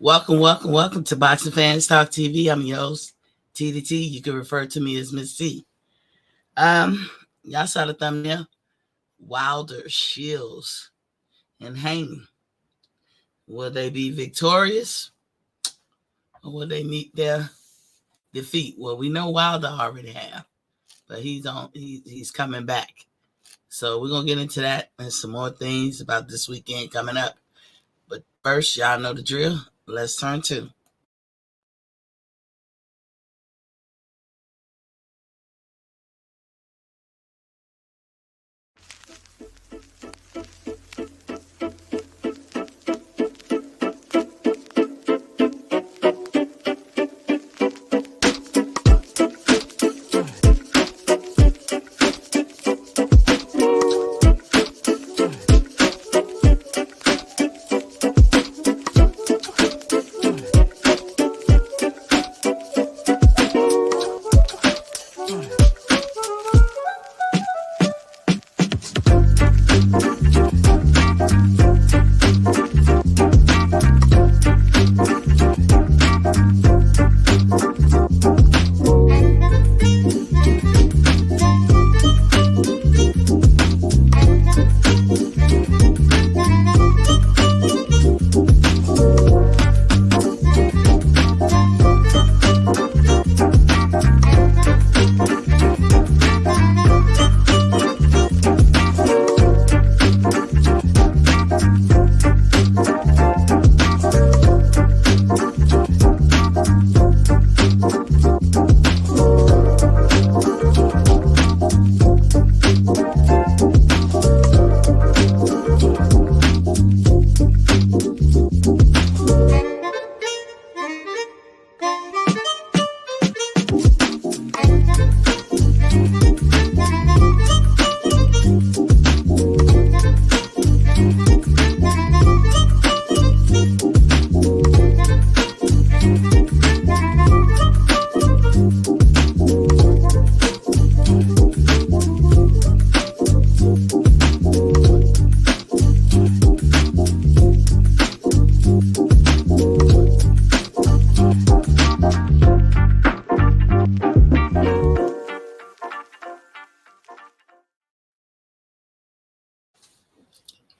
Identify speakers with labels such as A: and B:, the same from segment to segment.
A: Welcome to Boxing Fans Talk TV. I'm your host, TDT. You can refer to me as Miss T. Y'all saw the thumbnail. Wilder, Shields, and Haney. Will they be victorious or will they meet their defeat? Well, we know Wilder already have, but he's coming back. So we're gonna get into that and some more things about this weekend coming up. But first, y'all know the drill. Let's turn to.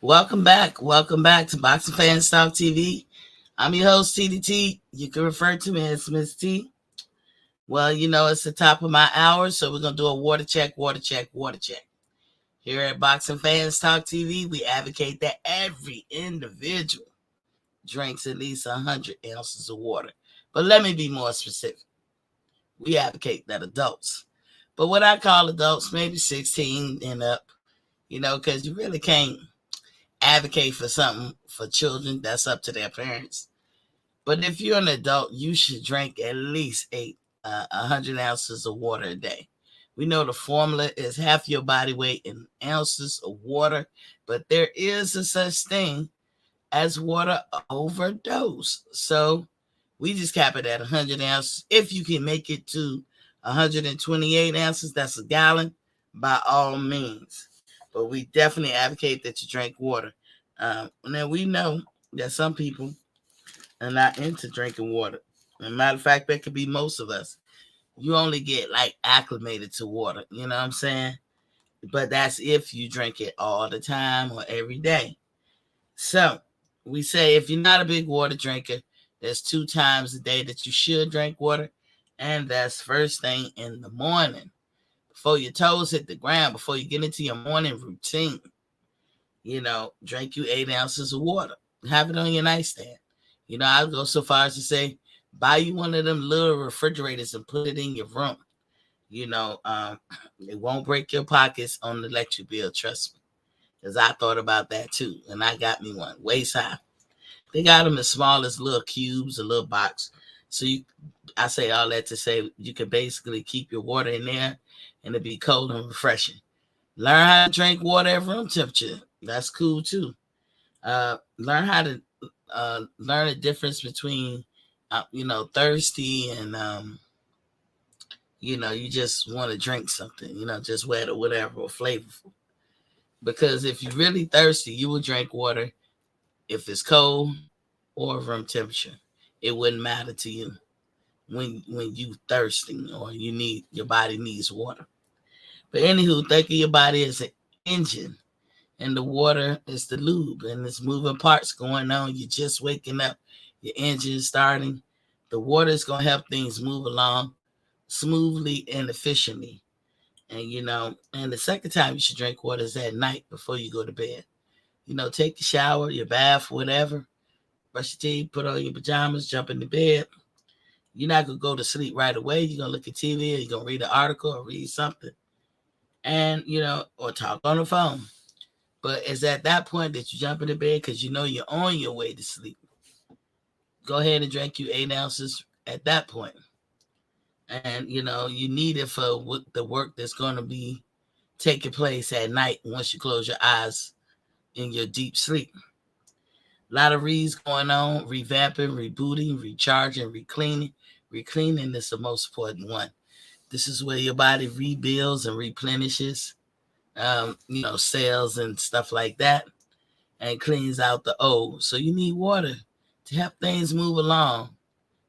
A: Welcome back to Boxing Fans Talk TV. I'm your host, TDT. You can refer to me as Miss T. Well, you know, it's the top of my hour, so we're going to do a water check. Here at Boxing Fans Talk TV, we advocate that every individual drinks at least 100 ounces of water. But let me be more specific. We advocate that adults, but what I call adults, maybe 16 and up, because you really can't advocate for something for children. That's up to their parents. But if you're an adult, you should drink at least 100 ounces of water a day. We know the formula is half your body weight in ounces of water, but there is a such thing as water overdose. So we just cap it at 100 ounces. If you can make it to 128 ounces, that's a gallon, by all means. But we definitely advocate that you drink water. Now, we know that some people are not into drinking water. As a matter of fact, that could be most of us. You only get like acclimated to water, you know what I'm saying? But that's if you drink it all the time or every day. So we say if you're not a big water drinker, there's 2 times a day that you should drink water. And that's first thing in the morning. Before your toes hit the ground, before you get into your morning routine, drink you 8 ounces of water. Have it on your nightstand. I'll go so far as to say, buy you one of them little refrigerators and put it in your room. It won't break your pockets on the electric bill, trust me. Because I thought about that too, and I got me one, waist high. They got them as small as little cubes, a little box. So I say all that to say you can basically keep your water in there and it'll be cold and refreshing. Learn how to drink water at room temperature. That's cool too. Learn how to learn the difference between, thirsty and, you just want to drink something, just wet or whatever, or flavorful. Because if you're really thirsty, you will drink water if it's cold or room temperature. it wouldn't matter to you when you thirsting or your body needs water. But anywho, think of your body as an engine, and the water is the lube, and there's moving parts going on. You're just waking up, your engine is starting. The water is going to help things move along smoothly and efficiently. And the second time you should drink water is at night before you go to bed. Take your shower, your bath, whatever, brush your teeth, put on your pajamas, jump into bed. You're not going to go to sleep right away. You're going to look at TV, or you're going to read an article or read something, or talk on the phone. But it's at that point that you jump into bed because you're on your way to sleep. Go ahead and drink you 8 ounces at that point. And, you need it for the work that's going to be taking place at night once you close your eyes in your deep sleep. A lot of reads going on: revamping, rebooting, recharging, recleaning. Recleaning is the most important one. This is where your body rebuilds and replenishes, cells and stuff like that, and cleans out the old. So you need water to help things move along,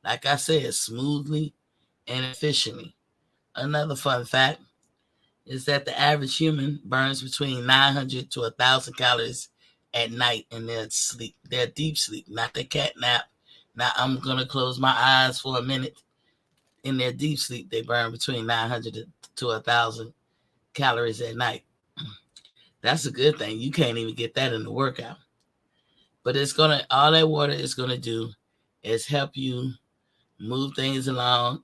A: like I said, smoothly and efficiently. Another fun fact is that the average human burns between 900 to 1,000 calories at night in their sleep, their deep sleep, not their cat nap. Now I'm going to close my eyes for a minute. In their deep sleep, they burn between 900 to 1,000 calories at night. That's a good thing. You can't even get that in the workout. But all that water is going to do is help you move things along,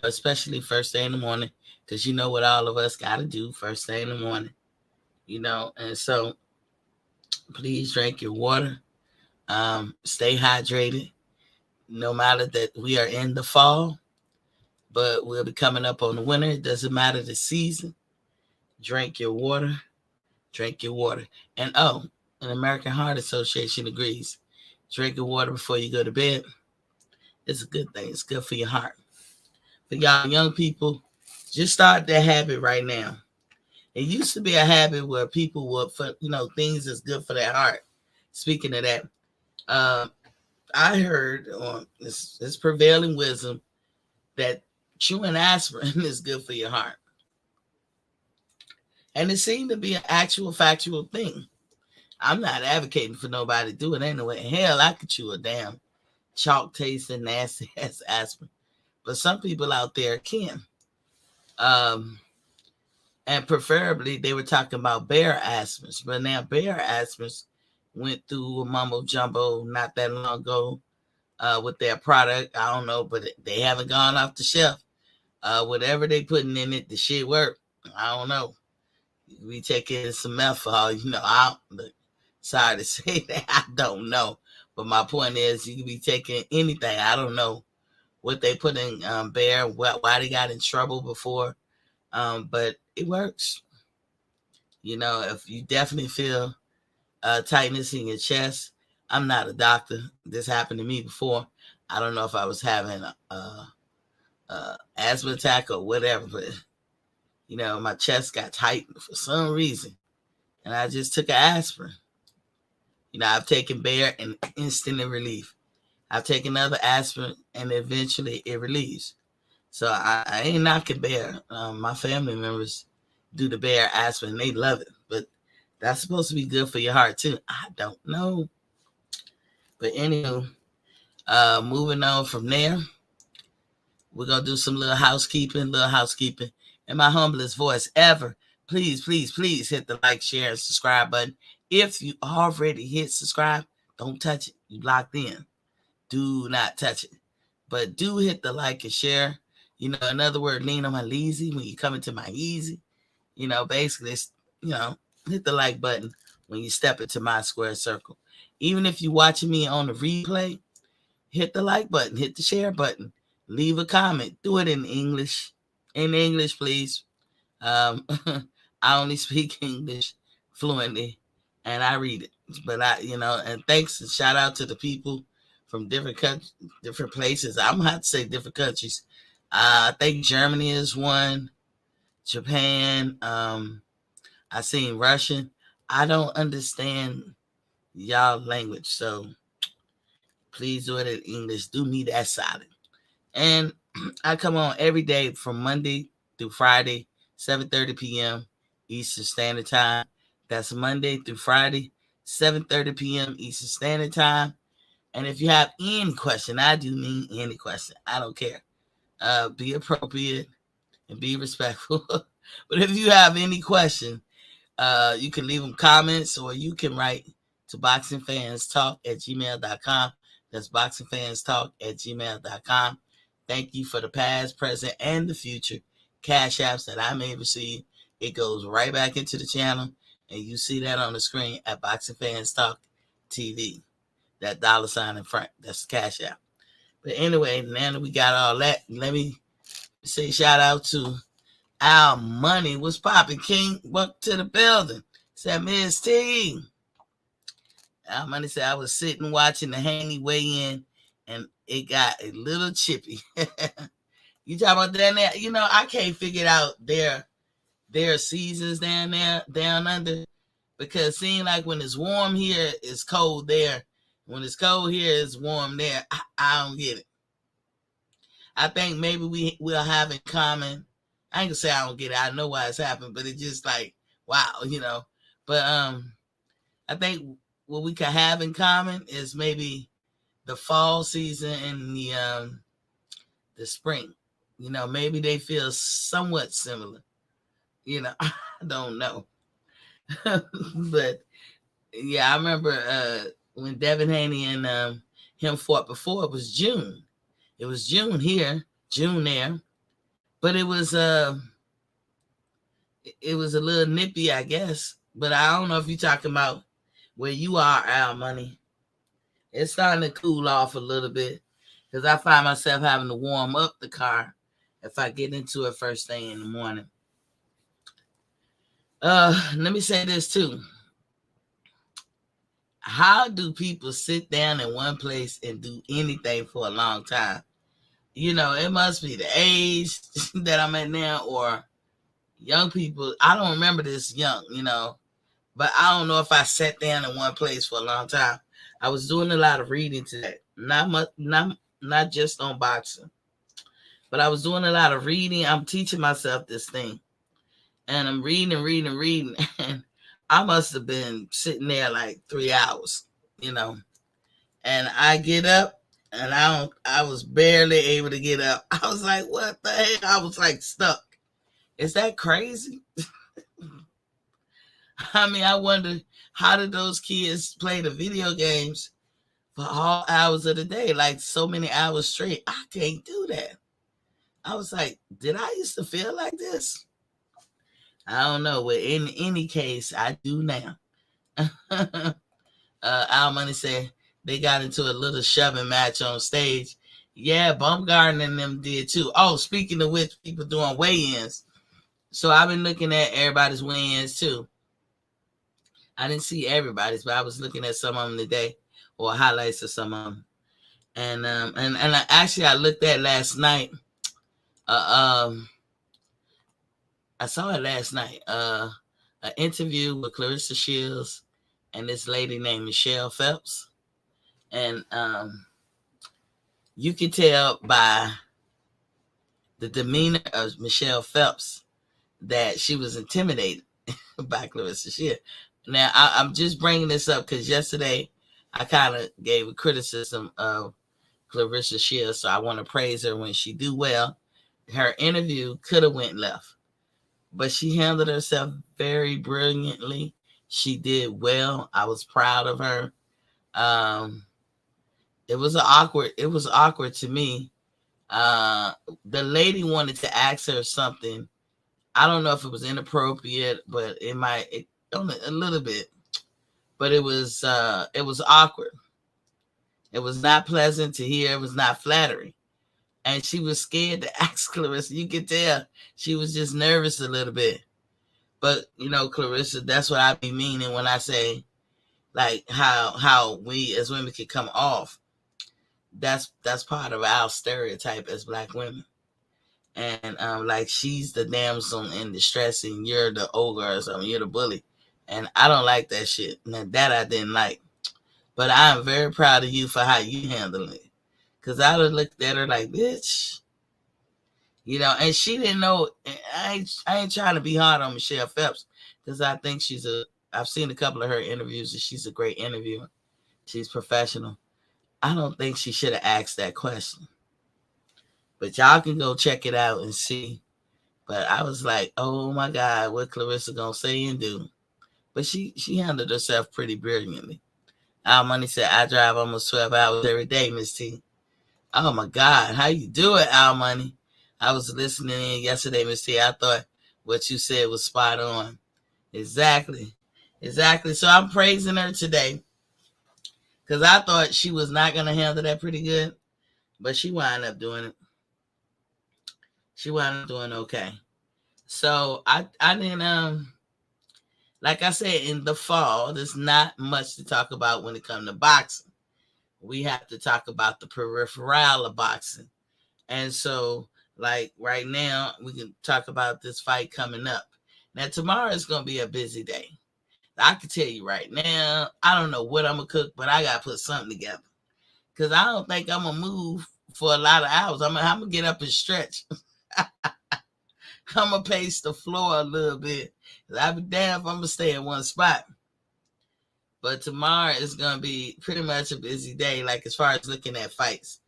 A: especially first thing in the morning, because you know what all of us got to do first thing in the morning, and so please drink your water. Stay hydrated, no matter that we are in the fall, but we'll be coming up on the winter. It doesn't matter the season. Drink your water. Drink your water. And an American Heart Association agrees. Drinking water before you go to bed is a good thing. It's good for your heart. For y'all young people, just start that habit right now. It used to be a habit where people would, things is good for their heart. Speaking of that, I heard on this prevailing wisdom that chewing aspirin is good for your heart. And it seemed to be an actual factual thing. I'm not advocating for nobody to do it anyway. Hell, I could chew a damn chalk tasting nasty ass aspirin. But some people out there can. And preferably they were talking about bear aspirins. But now bear aspirins went through a mumbo jumbo not that long ago with their product. I don't know, but they haven't gone off the shelf. Whatever they putting in it, the shit work. I don't know. We taking some methanol, sorry to say that, I don't know. But my point is, you can be taking anything. I don't know what they put in bear, why they got in trouble before, but it works. If you definitely feel tightness in your chest, I'm not a doctor. This happened to me before. I don't know if I was having a asthma attack or whatever, but my chest got tight for some reason, and I just took an aspirin. I've taken bear and instantly relief. I've taken other aspirin and eventually it relieves. So I ain't knocking bear. My family members do the bear aspirin. They love it. But that's supposed to be good for your heart too. I don't know. But anyway, moving on from there, we're going to do some little housekeeping. In my humblest voice ever. Please, please, please hit the like, share, and subscribe button. If you already hit subscribe, don't touch it. You locked in. Do not touch it. But do hit the like and share. In other words, lean on my lazy when you come into my easy. Basically, hit the like button when you step into my square circle. Even if you're watching me on the replay, hit the like button, hit the share button, leave a comment. Do it in English. In English, please. I only speak English fluently, and I read it. But and thanks and shout out to the people from different countries, different places. I'm gonna have to say different countries. I think Germany is one, Japan. I seen Russian. I don't understand y'all language, so please do it in English. Do me that solid. And I come on every day from Monday through Friday, 7:30 p.m. Eastern Standard Time. That's Monday through Friday, 7:30 p.m. Eastern Standard Time. And if you have any question, I do mean any question. I don't care. Be appropriate and be respectful. But if you have any question, you can leave them comments or you can write to boxingfanstalk@gmail.com. That's boxingfanstalk@gmail.com. Thank you for the past, present, and the future cash apps that I may receive. It goes right back into the channel, and you see that on the screen at Boxing Fans Talk TV. That $ in front, that's the cash app. But anyway, now that we got all that, let me say shout out to Our Money. What's popping, King? Welcome to the building. Said Miss T. Our Money said I was sitting watching the Haney weigh in, and it got a little chippy. You talk about down there? You know, I can't figure out their seasons down there, down under, because it seems like when it's warm here, it's cold there. When it's cold here, it's warm there. I don't get it. I think maybe we'll have in common. I ain't gonna say I don't get it. I know why it's happened, but it's just like, wow, you know. But I think what we could have in common is maybe the fall season and the spring. You know, maybe they feel somewhat similar. You know, I don't know. But yeah, I remember when Devin Haney and him fought before, it was June. It was June here, June there. But it was a little nippy, I guess. But I don't know if you're talking about where you are, Our Money. It's starting to cool off a little bit because I find myself having to warm up the car if I get into it first thing in the morning. Let me say this too. How do people sit down in one place and do anything for a long time? You know, it must be the age that I'm at now, or young people. I don't remember this young, you know, but I don't know if I sat down in one place for a long time. I was doing a lot of reading today, not just on boxing, but I was doing a lot of reading. I'm teaching myself this thing, and I'm reading, and I must have been sitting there like 3 hours, you know, and I get up and I was barely able to get up. I was like, what the heck? I was like stuck. Is that crazy? I mean, I wonder, how did those kids play the video games for all hours of the day, like so many hours straight? I can't do that. I was like, did I used to feel like this? I don't know, but in any case, I do now. Our Money said they got into a little shoving match on stage. Yeah, Baumgarten and them did too. Oh, speaking of which, people doing weigh-ins. So I've been looking at everybody's weigh-ins too. I didn't see everybody's, but I was looking at some of them today, or highlights of some of them. And I looked at last night. I saw it last night. An interview with Clarissa Shields and this lady named Michelle Phelps. And you can tell by the demeanor of Michelle Phelps that she was intimidated by Clarissa Shields. Now, I'm just bringing this up because yesterday I kind of gave a criticism of Clarissa Shields, so I want to praise her when she do well. Her interview could have went left, but she handled herself very brilliantly. She did well. I was proud of her. It was awkward to me. The lady wanted to ask her something. I don't know if it was inappropriate, but only a little bit. But it was awkward. It was not pleasant to hear. It was not flattering. And she was scared to ask Clarissa. You could tell she was just nervous a little bit. But, you know, Clarissa, that's what I be meaning when I say, like, how we as women can come off. That's part of our stereotype as Black women. And like, she's the damsel in distress and you're the ogre or something. You're the bully. And I don't like that shit. Now, that I didn't like. But I am very proud of you for how you handle it. Because I would have looked at her like, bitch. And she didn't know. I ain't trying to be hard on Michelle Phelps because I think I've seen a couple of her interviews and she's a great interviewer. She's professional. I don't think she should have asked that question. But y'all can go check it out and see. But I was like, oh my God, what Clarissa gonna say and do? But she handled herself pretty brilliantly. Our Money said, I drive almost 12 hours every day, Miss T. Oh my God, how you do it, Our Money? I was listening in yesterday, Miss T. I thought what you said was spot on. Exactly. So I'm praising her today because I thought she was not going to handle that pretty good, but she wound up doing it. She wound up doing okay. So I didn't like I said, in the fall, there's not much to talk about when it comes to boxing. We have to talk about the peripheral of boxing. And so, like right now, we can talk about this fight coming up. Now, tomorrow is going to be a busy day. I can tell you right now, I don't know what I'm going to cook, but I got to put something together. Because I don't think I'm going to move for a lot of hours. I'm going to get up and stretch. I'm going to pace the floor a little bit. I'll be damned if I'm going to stay in one spot. But tomorrow is going to be pretty much a busy day, like as far as looking at fights.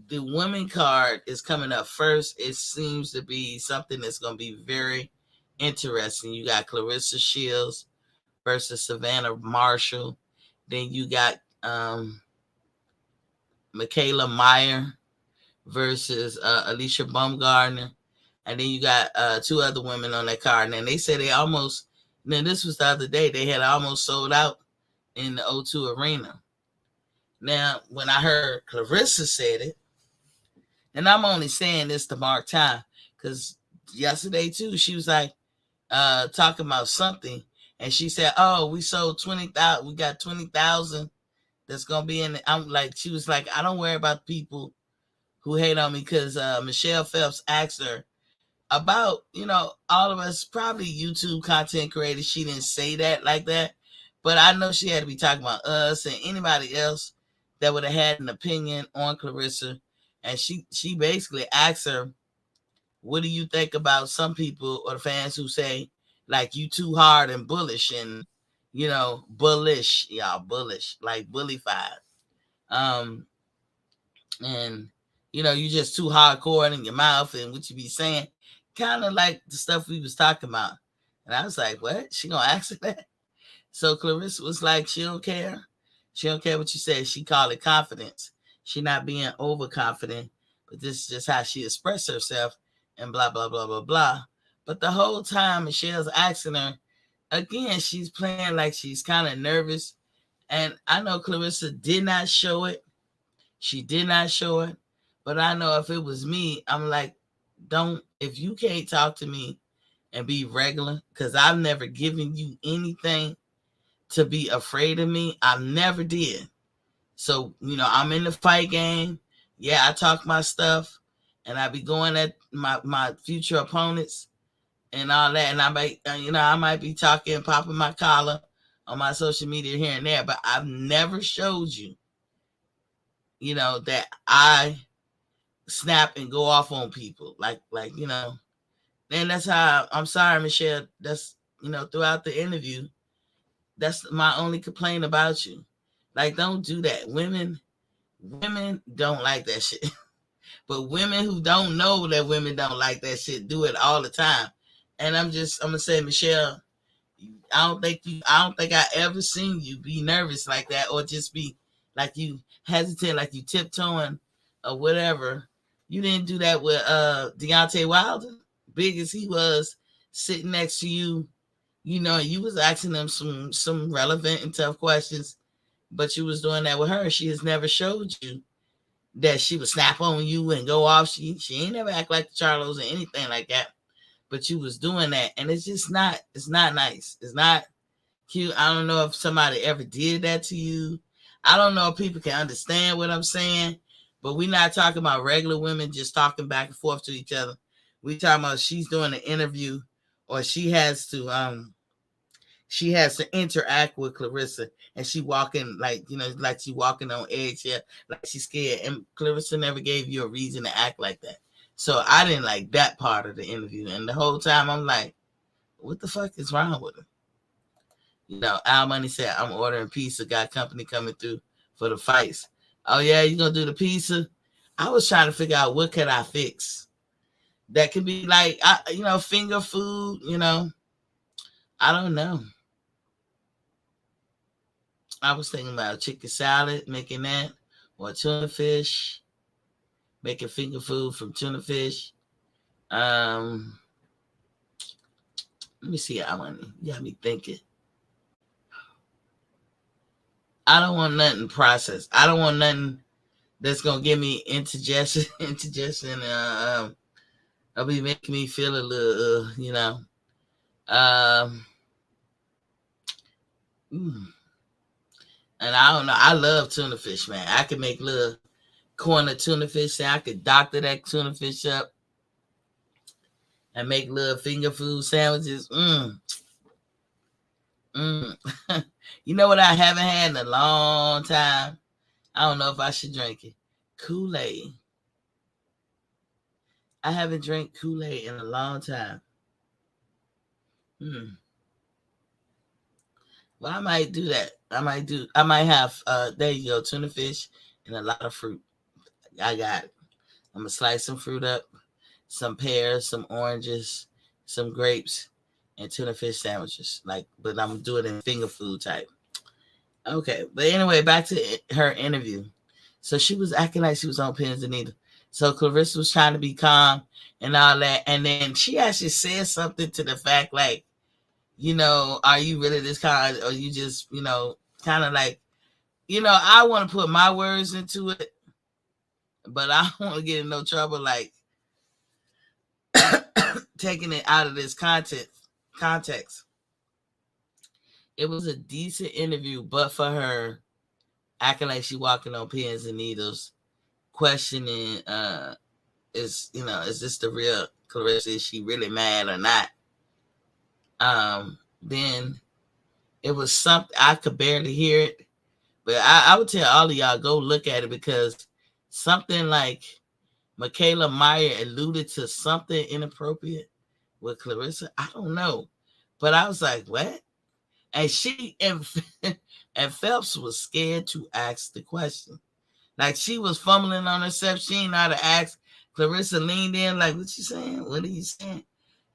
A: The women card is coming up first. It seems to be something that's going to be very interesting. You got Clarissa Shields versus Savannah Marshall. Then you got Michaela Meyer versus Alicia Baumgartner. And then you got two other women on that card. And they said they almost, then this was the other day, they had almost sold out in the O2 Arena. Now, when I heard Clarissa said it, and I'm only saying this to mark time, because yesterday too, she was like talking about something, and she said, "Oh, we sold 20,000. We got 20,000 that's gonna be in it." I'm like, she was like, "I don't worry about people who hate on me," because Michelle Phelps asked her about, all of us probably YouTube content creators. She didn't say that like that, but I know she had to be talking about us and anybody else that would have had an opinion on Clarissa. And she basically asked her, what do you think about some people or the fans who say, like, you too hard and bullish and, bullish, y'all, bullish, like bullified. And, you just too hardcore in your mouth and what you be saying, kind of like the stuff we was talking about. And I was like, what? She gonna ask her that? So Clarissa was like, she don't care. She don't care what you say. She called it confidence. She not being overconfident, but this is just how she expressed herself and blah, blah, blah, blah, blah. But the whole time Michelle's asking her, again, she's playing like she's kind of nervous. And I know Clarissa did not show it. She did not show it. But I know if it was me, I'm like, if you can't talk to me and be regular, because I've never given you anything to be afraid of me. I never did. So, I'm in the fight game. Yeah, I talk my stuff and I be going at my future opponents and all that. And I might be talking, popping my collar on my social media here and there, but I've never showed you, that I snap and go off on people. Like, and that's how, I'm sorry, Michelle, that's, throughout the interview, that's my only complaint about you. Like, don't do that. Women don't like that shit. But women who don't know that women don't like that shit do it all the time. And I'm gonna say, Michelle, I don't think I ever seen you be nervous like that or just be like you hesitant, like you tiptoeing or whatever. You didn't do that with Deontay Wilder, big as he was, sitting next to you. You was asking them some relevant and tough questions, but you was doing that with her. She has never showed you that she would snap on you and go off. She ain't never act like the Charlos or anything like that. But you was doing that, and it's just not. It's not nice. It's not cute. I don't know if somebody ever did that to you. I don't know if people can understand what I'm saying, but we're not talking about regular women just talking back and forth to each other. We talking about she's doing an interview, or she has to she has to interact with Clarissa, and she walking like like she walking on edge here, like she's scared. And Clarissa never gave you a reason to act like that. So I didn't like that part of the interview. And the whole time I'm like, what the fuck is wrong with her? Al Money said, I'm ordering pizza. Got company coming through for the fights. Oh yeah, you gonna do the pizza? I was trying to figure out what could I fix that could be like, finger food. I don't know. I was thinking about chicken salad, making that, or tuna fish, making finger food from tuna fish. Let me see how many. You got me thinking. I don't want nothing processed. I don't want nothing that's gonna give me indigestion. It'll be making me feel a little, And I don't know. I love tuna fish, man. I could make little corner tuna fish. I could doctor that tuna fish up and make little finger food sandwiches. You know what I haven't had in a long time? I don't know if I should drink it. Kool-Aid. I haven't drank Kool-Aid in a long time. Well, I might do that. I might have, there you go, tuna fish and a lot of fruit. I got it. I'm going to slice some fruit up, some pears, some oranges, some grapes, and tuna fish sandwiches. But I'm going to do it in finger food type. Okay. But anyway, back to her interview. So she was acting like she was on pins and needles. So Clarissa was trying to be calm and all that. And then she actually said something to the fact like, are you really this kind? Or you just, kind of like, I want to put my words into it, but I don't want to get in no trouble, like taking it out of this context. It was a decent interview, but for her acting like she walking on pins and needles, questioning, is this the real Clarissa? Is she really mad or not? Then it was something I could barely hear it, but I would tell all of y'all go look at it because something like Michaela Meyer alluded to something inappropriate with Clarissa. I don't know, but I was like, what? And she and Phelps was scared to ask the question. Like she was fumbling on herself. She didn't know how to ask. Clarissa leaned in like, what you saying? What are you saying?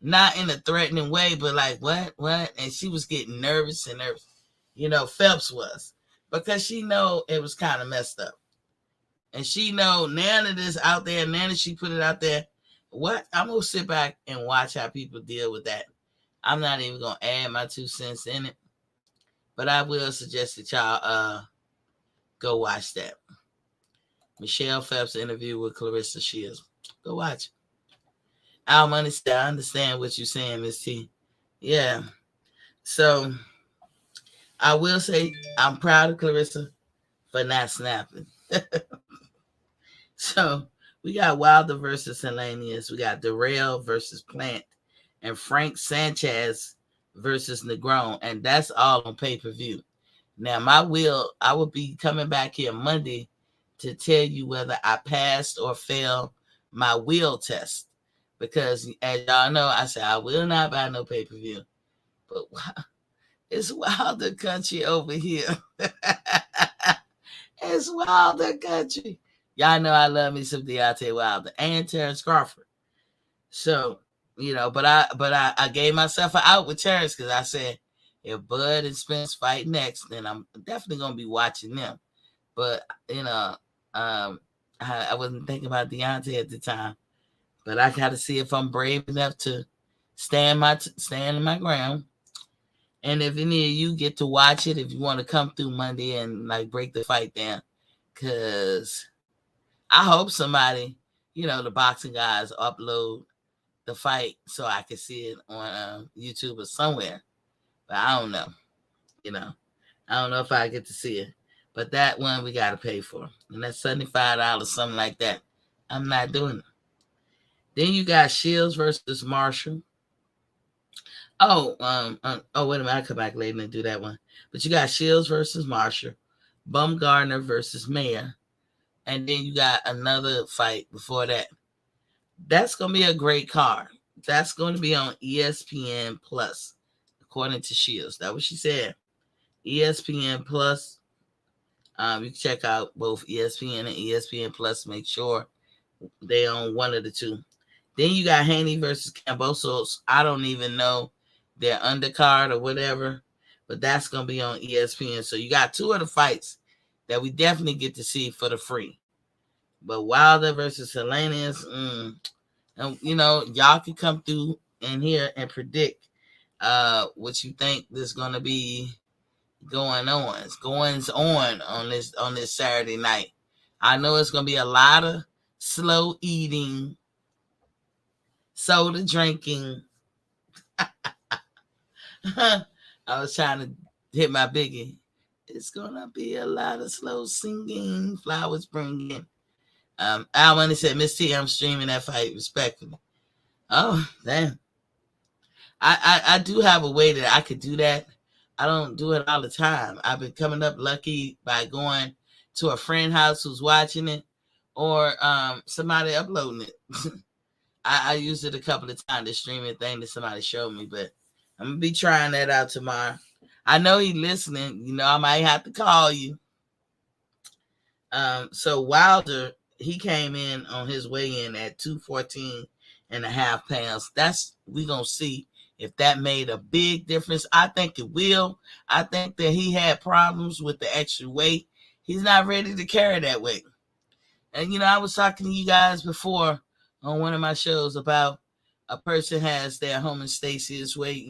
A: Not in a threatening way, but like, what? And she was getting nervous. Phelps was. Because she know it was kind of messed up. And she know now that it's out there, now that she put it out there, what? I'm going to sit back and watch how people deal with that. I'm not even going to add my 2 cents in it. But I will suggest that y'all go watch that. Michelle Phelps interview with Clarissa Shields. Go watch it. Al Money said, I understand what you're saying, Miss T. Yeah. So I will say I'm proud of Clarissa for not snapping. So we got Wilder versus Hellenius. We got Darrell versus Plant. And Frank Sanchez versus Negron. And that's all on pay-per-view. Now, I will be coming back here Monday to tell you whether I passed or failed my will test. Because, as y'all know, I said I will not buy no pay-per-view. But it's Wilder country over here. It's Wilder country. Y'all know I love me some Deontay Wilder and Terrence Crawford. So, but I gave myself an out with Terrence because I said, if Bud and Spence fight next, then I'm definitely going to be watching them. But, I wasn't thinking about Deontay at the time. But I got to see if I'm brave enough to stand my ground. And if any of you get to watch it, if you want to come through Monday and like break the fight down, because I hope somebody, the boxing guys upload the fight so I can see it on YouTube or somewhere. But I don't know. I don't know if I get to see it. But that one we got to pay for. And that's $75, something like that. I'm not doing it. Then you got Shields versus Marshall. Wait a minute, I'll come back later and do that one. But you got Shields versus Marshall, Bumgarner versus Mayer, and then you got another fight before that. That's gonna be a great card. That's going to be on ESPN Plus, according to Shields. That's what she said. ESPN Plus. You can check out both ESPN and ESPN Plus. Make sure they on one of the two. Then you got Haney versus Kambosos. I don't even know their undercard or whatever, but that's gonna be on ESPN. So you got two of the fights that we definitely get to see for the free. But Wilder versus Hellenius, and y'all can come through in here and predict what you think is gonna be goings on this Saturday night. I know it's gonna be a lot of slow eating, soda drinking. I was trying to hit my biggie. It's gonna be a lot of slow singing, flowers bringing. Al Money said, Miss T, I'm streaming that fight respectfully. Oh, damn. I do have a way that I could do that. I don't do it all the time. I've been coming up lucky by going to a friend house who's watching it, or somebody uploading it. I used it a couple of times, the streaming thing that somebody showed me, but I'm going to be trying that out tomorrow. I know he's listening. I might have to call you. So Wilder, he came in on his way in at 214 and a half pounds. We're going to see if that made a big difference. I think it will. I think that he had problems with the extra weight. He's not ready to carry that weight. And, I was talking to you guys before on one of my shows about a person has their homeostasis weight,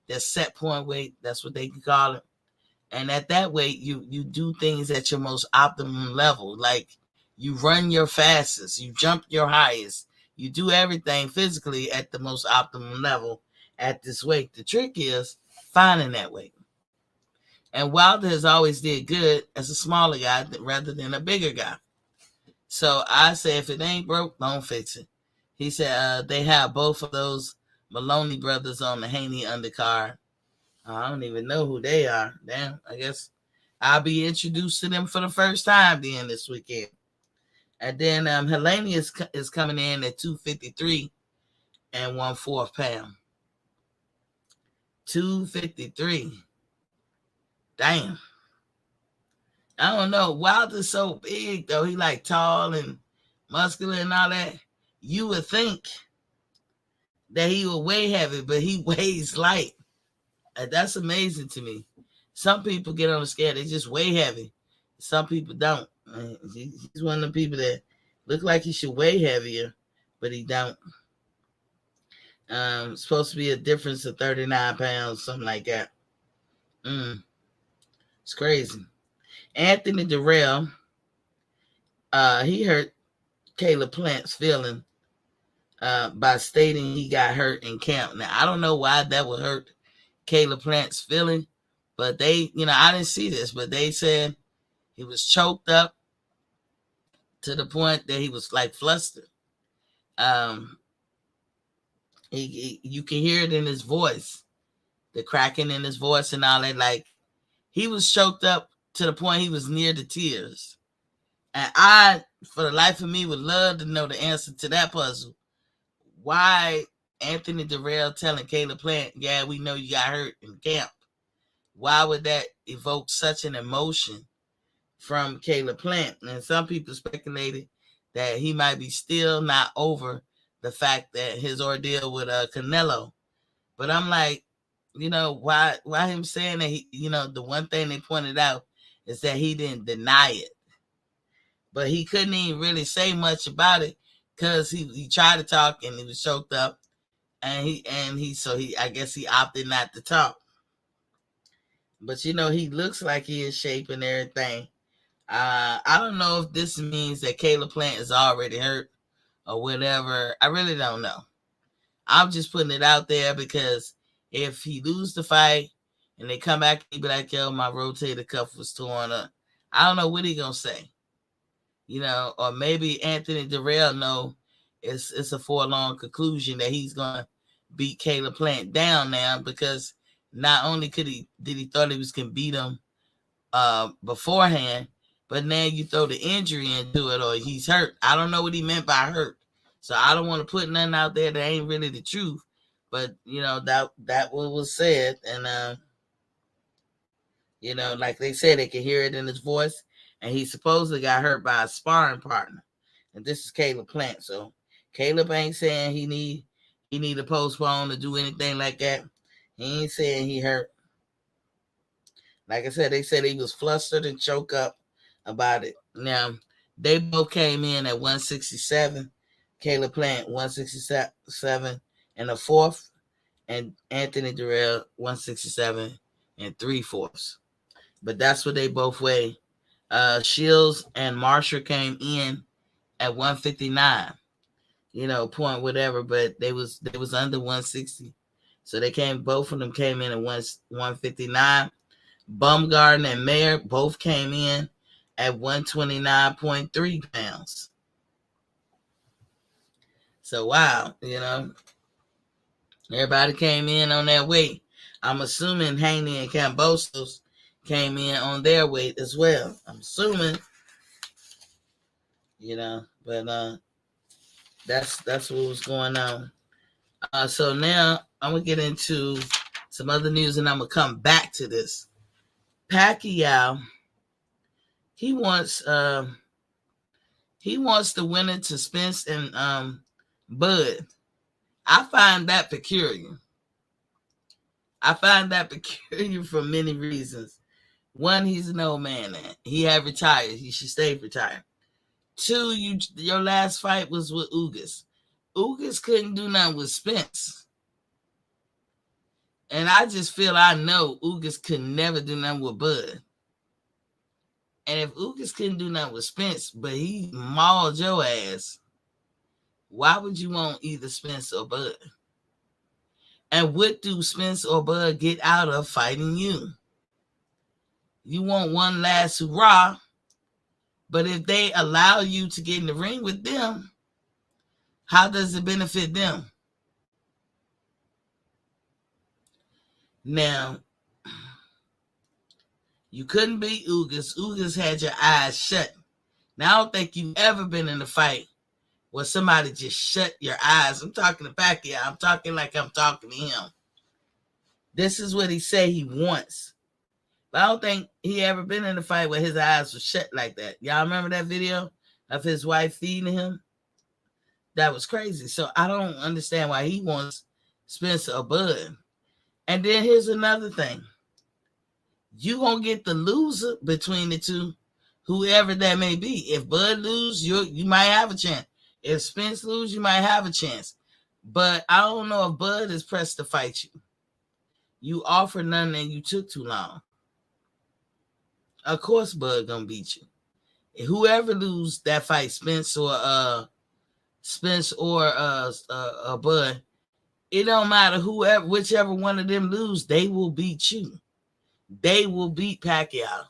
A: their set point weight. That's what they can call it. And at that weight, you do things at your most optimum level. Like you run your fastest, you jump your highest, you do everything physically at the most optimum level at this weight. The trick is finding that weight. And Wilder has always did good as a smaller guy rather than a bigger guy. So I say, if it ain't broke, don't fix it. He said they have both of those Maloney brothers on the Haney undercard. I don't even know who they are. Damn, I guess I'll be introduced to them for the first time then this weekend. And then Helene is coming in at 253 and 1/4 pound. 253. Damn. I don't know. Wilder's so big though. He like tall and muscular and all that. You would think that he would weigh heavy, but he weighs light. That's amazing to me. Some people get on the scale, they just weigh heavy. Some people don't. He's one of the people that look like he should weigh heavier, but he don't. It's supposed to be a difference of 39 pounds, something like that. It's crazy. Anthony Durrell, he hurt Caleb Plant's feeling by stating he got hurt in camp. Now, I don't know why that would hurt Caleb Plant's feeling, but they, I didn't see this, but they said he was choked up to the point that he was like flustered. You can hear it in his voice, the cracking in his voice and all that. Like he was choked up to the point he was near the tears. And I, for the life of me, would love to know the answer to that puzzle. Why Anthony Durrell telling Caleb Plant, yeah, we know you got hurt in camp. Why would that evoke such an emotion from Caleb Plant? And some people speculated that he might be still not over the fact that his ordeal with Canelo. But I'm like, why him saying that he, the one thing they pointed out is that he didn't deny it. But he couldn't even really say much about it because he tried to talk and he was choked up. And I guess he opted not to talk. But he looks like he is shape and everything. I don't know if this means that Caleb Plant is already hurt or whatever. I really don't know. I'm just putting it out there because if he lose the fight and they come back and be like, yo, my rotator cuff was torn up, I don't know what he gonna say. Or maybe Anthony Durrell know it's a forlorn conclusion that he's gonna beat Caleb Plant down now, because not only did he thought he was gonna beat him beforehand, but now you throw the injury into it, or he's hurt. I don't know what he meant by hurt, so I don't want to put nothing out there that ain't really the truth. But that what was said, and like they said, they can hear it in his voice, and he supposedly got hurt by a sparring partner, and this is Caleb Plant. So Caleb ain't saying he need to postpone to do anything like that. He ain't saying he hurt. Like I said, they said he was flustered and choked up about it. Now, they both came in at 167. Caleb Plant, 167 and a fourth, and Anthony Durrell, 167 and 3/4. But that's what they both weigh. Shields and Marshall came in at 159. Point whatever, but they was under 160. So both of them came in at 159. Baumgarten and Mayer both came in at 129.3 pounds. So wow, everybody came in on that weight. I'm assuming Haney and Kambosos came in on their weight as well. I'm assuming, but that's what was going on. So now I'm gonna get into some other news, and I'm gonna come back to this. Pacquiao, he wants the winner to Spence and Bud. I find that peculiar. For many reasons. One, he's an old man. He had retired. He should stay retired. Two, your last fight was with Ugas. Ugas couldn't do nothing with Spence. And I just feel I know Ugas could never do nothing with Bud. And if Ugas couldn't do nothing with Spence, but he mauled your ass, why would you want either Spence or Bud? And what do Spence or Bud get out of fighting you? You want one last hurrah, but if they allow you to get in the ring with them, how does it benefit them? Now, you couldn't beat Ugas. Ugas had your eyes shut. Now, I don't think you've ever been in a fight where somebody just shut your eyes. I'm talking to Pacquiao. I'm talking like I'm talking to him. This is what he said he wants. But I don't think he ever been in a fight where his eyes were shut like that. Y'all remember that video of his wife feeding him? That was crazy. So I don't understand why he wants Spencer or Bud. And then here's another thing. You gonna get the loser between the two, whoever that may be. If Bud lose, you might have a chance. If Spence lose, you might have a chance. But I don't know if Bud is pressed to fight you. You offered none and you took too long. Of course Bud gonna beat you. Whoever lose that fight, Spence or Bud, it don't matter whichever one of them lose, they will beat you. They will beat Pacquiao.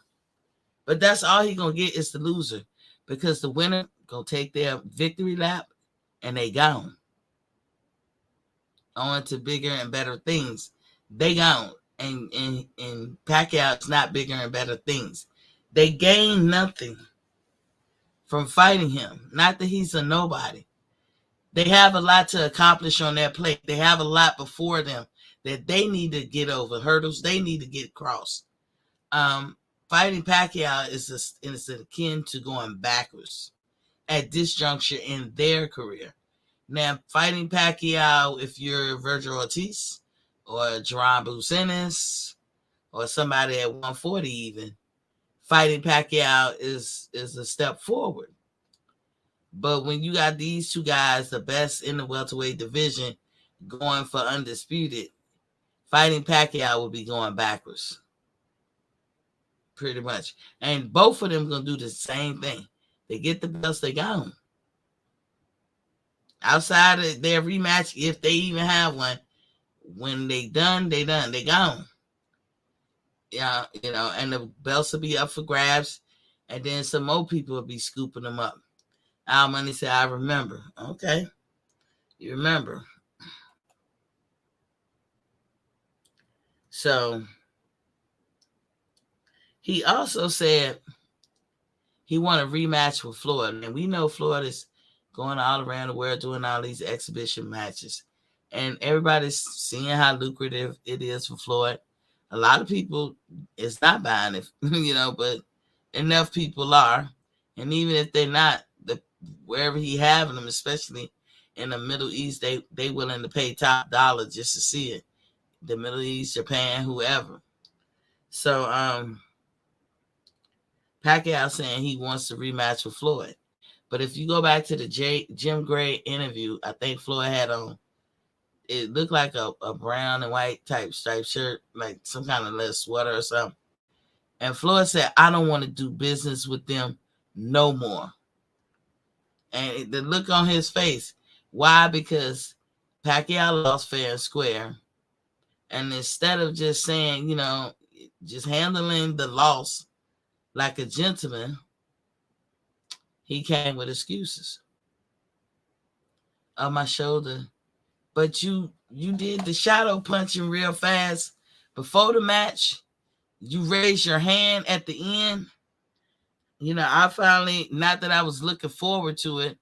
A: But that's all he gonna get is the loser, because the winner gonna take their victory lap and they gone. On to bigger and better things. They gone. And Pacquiao is not bigger and better things. They gain nothing from fighting him. Not that he's a nobody. They have a lot to accomplish on their plate. They have a lot before them that they need to get over, hurdles they need to get across. Fighting Pacquiao is akin to going backwards at this juncture in their career. Now, fighting Pacquiao, if you're Virgil Ortiz or Jerome Bucenis or somebody at 140 even, fighting Pacquiao is a step forward. But when you got these two guys, the best in the welterweight division, going for undisputed, fighting Pacquiao will be going backwards. Pretty much. And both of them going to do the same thing. They get the belts, they got them. Outside of their rematch, if they even have one, when they done, they got them. Yeah, and the belts will be up for grabs, and then some more people will be scooping them up. Al Money said, I remember. Okay. You remember. So he also said he want a rematch with Florida. And we know Florida's going all around the world doing all these exhibition matches. And everybody's seeing how lucrative it is for Floyd. A lot of people is not buying it, but enough people are. And even if they're not, wherever he having them, especially in the Middle East, they willing to pay top dollar just to see it. The Middle East, Japan, whoever. So Pacquiao saying he wants to rematch with Floyd. But if you go back to the Jim Gray interview, I think Floyd had on, it looked like a brown and white type striped shirt, like some kind of little sweater or something. And Floyd said, I don't want to do business with them no more. And the look on his face, why? Because Pacquiao lost fair and square. And instead of just saying, just handling the loss like a gentleman, he came with excuses. On my shoulder. But you did the shadow punching real fast before the match. You raised your hand at the end. I finally, not that I was looking forward to it,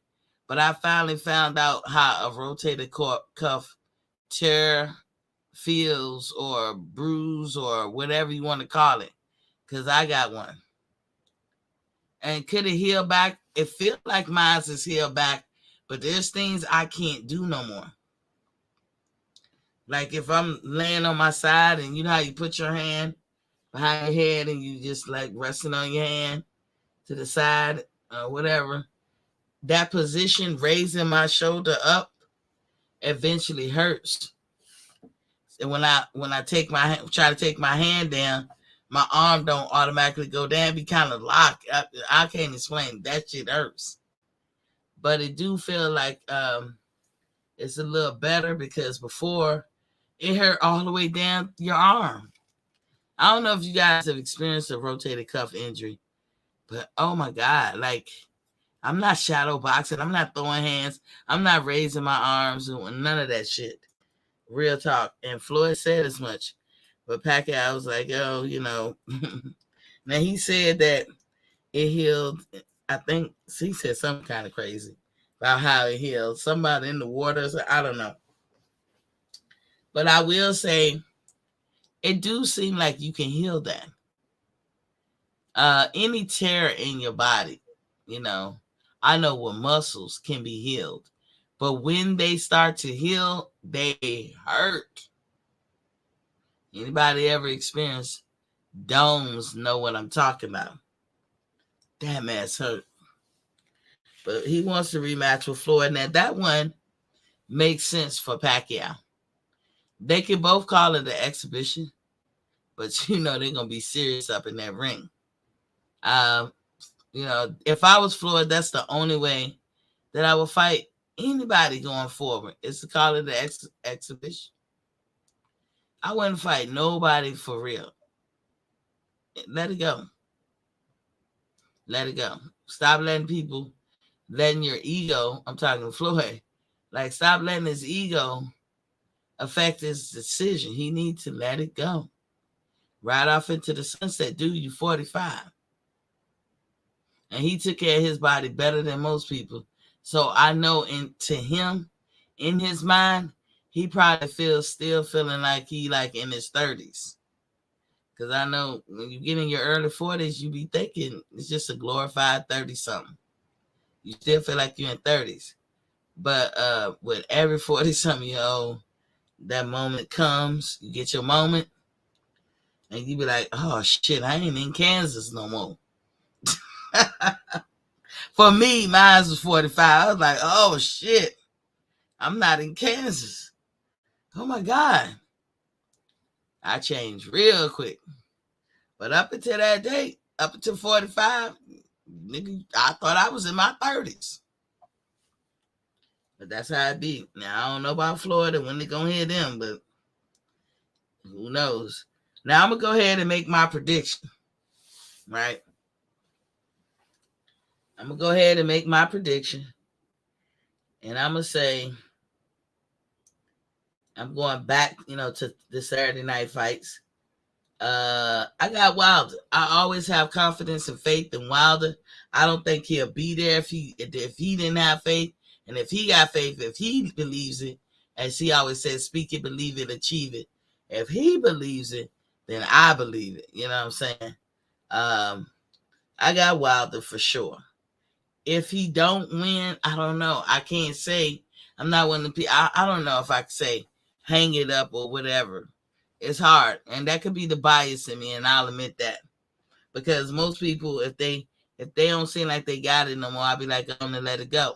A: but I finally found out how a rotated cuff tear feels, or bruise, or whatever you want to call it, because I got one. And could it heal back? It feels like mine is healed back, but there's things I can't do no more. Like if I'm laying on my side, and you know how you put your hand behind your head and you just like resting on your hand to the side or whatever, that position, raising my shoulder up, eventually hurts. And when I try to take my hand down, my arm don't automatically go down. Be kind of locked. I can't explain. That shit hurts. But it do feel like it's a little better, because before it hurt all the way down your arm. I don't know if you guys have experienced a rotated cuff injury, but oh my God, like I'm not shadow boxing. I'm not throwing hands. I'm not raising my arms. None of that shit. Real talk. And Floyd said as much. But Pacquiao was like, oh, Now he said that it healed. I think he said something kind of crazy about how it healed. Somebody in the waters. I don't know. But I will say, it do seem like you can heal that. Any tear in your body, I know what muscles can be healed, but when they start to heal, they hurt. Anybody ever experienced domes know what I'm talking about. That man's hurt. But he wants to rematch with Floyd. Now that one makes sense for Pacquiao. They can both call it an exhibition, but they're gonna be serious up in that ring. If I was Floyd, that's the only way that I would fight anybody going forward, is to call it an exhibition. I wouldn't fight nobody for real. Let it go. Let it go. Stop letting your ego, I'm talking to Floyd, like stop letting his ego affect his decision. He needs to let it go. Ride off into the sunset. Dude, you 45. And he took care of his body better than most people. So I know to him, in his mind, he probably still feeling like he like in his 30s. Because I know when you get in your early 40s, you be thinking it's just a glorified 30-something. You still feel like you're in 30s. But with every 40-something-year-old, that moment comes, you get your moment, and you be like, oh shit, I ain't in Kansas no more. For me, mine was 45. I was like, oh shit, I'm not in Kansas. Oh my God. I changed real quick. But up until that date, up until 45, nigga, I thought I was in my 30s. But that's how it be. Now, I don't know about Florida when they gonna hit them, but who knows? Now, I'm going to go ahead and make my prediction, right? I'm going to go ahead and make my prediction. And I'm going to say, I'm going back, to the Saturday night fights. I got Wilder. I always have confidence and faith in Wilder. I don't think he'll be there if he didn't have faith. And if he got faith, if he believes it, as he always says, speak it, believe it, achieve it. If he believes it, then I believe it. You know what I'm saying? I got Wilder for sure. If he don't win, I don't know. I can't say. I'm not one of the people. I don't know if I could say hang it up or whatever. It's hard, and that could be the bias in me, and I'll admit that. Because most people, if they don't seem like they got it no more, I'll be like, I'm gonna let it go.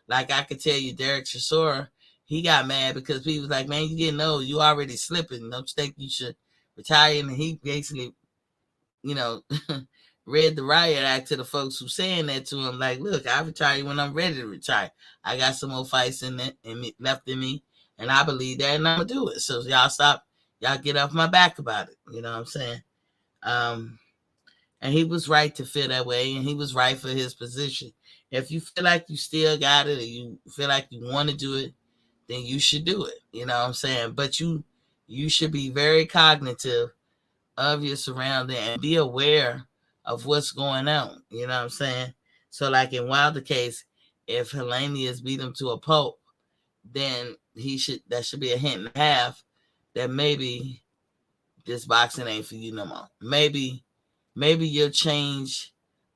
A: Like I could tell you, Derek Chisora, he got mad because people was like, man, you didn't know, you already slipping. Don't you think you should retire? And he basically, read the riot act to the folks who saying that to him. Like, look, I retire when I'm ready to retire. I got some more fights left in me, and I believe that, and I'm gonna do it. So y'all get off my back about it. You know what I'm saying? And he was right to feel that way, and he was right for his position. If you feel like you still got it, or you feel like you want to do it, then you should do it. You know what I'm saying? But you should be very cognitive of your surrounding and be aware of what's going on. You know what I'm saying? So like in Wilder's case, if Helenius beat him to a pulp, then that should be a hint and a half that maybe this boxing ain't for you no more. Maybe your change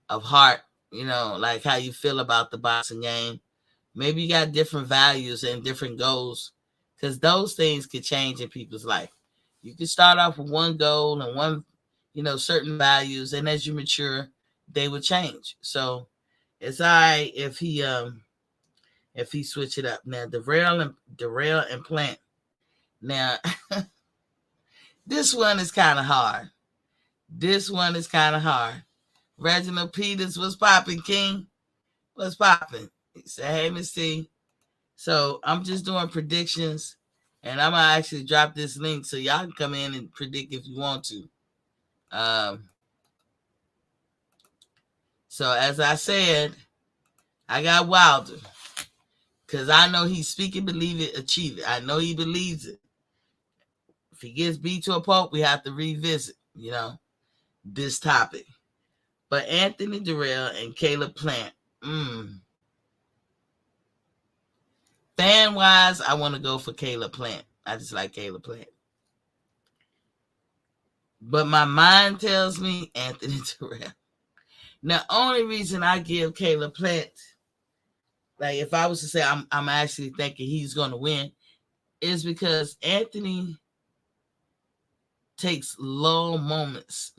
A: of heart, like how you feel about the boxing game. Maybe you got different values and different goals, because those things could change in people's life. You can start off with one goal and one, certain values, and as you mature, they will change. So it's all right if he switch it up. Now Darrell and Plant. Now this one is kind of hard. Reginald Peters, what's popping, King? What's popping? He said, hey, Miss T. So I'm just doing predictions, and I'm going to actually drop this link so y'all can come in and predict if you want to. So as I said, I got Wilder, because I know he's speaking, believe it, achieve it. I know he believes it. If he gets beat to a pulp, we have to revisit, this topic. But Anthony Darrell and Caleb Plant. Fan-wise, I want to go for Caleb Plant. I just like Caleb Plant. But my mind tells me Anthony Darrell. Now, only reason I give Caleb Plant, like if I was to say I'm actually thinking he's going to win, is because Anthony takes low moments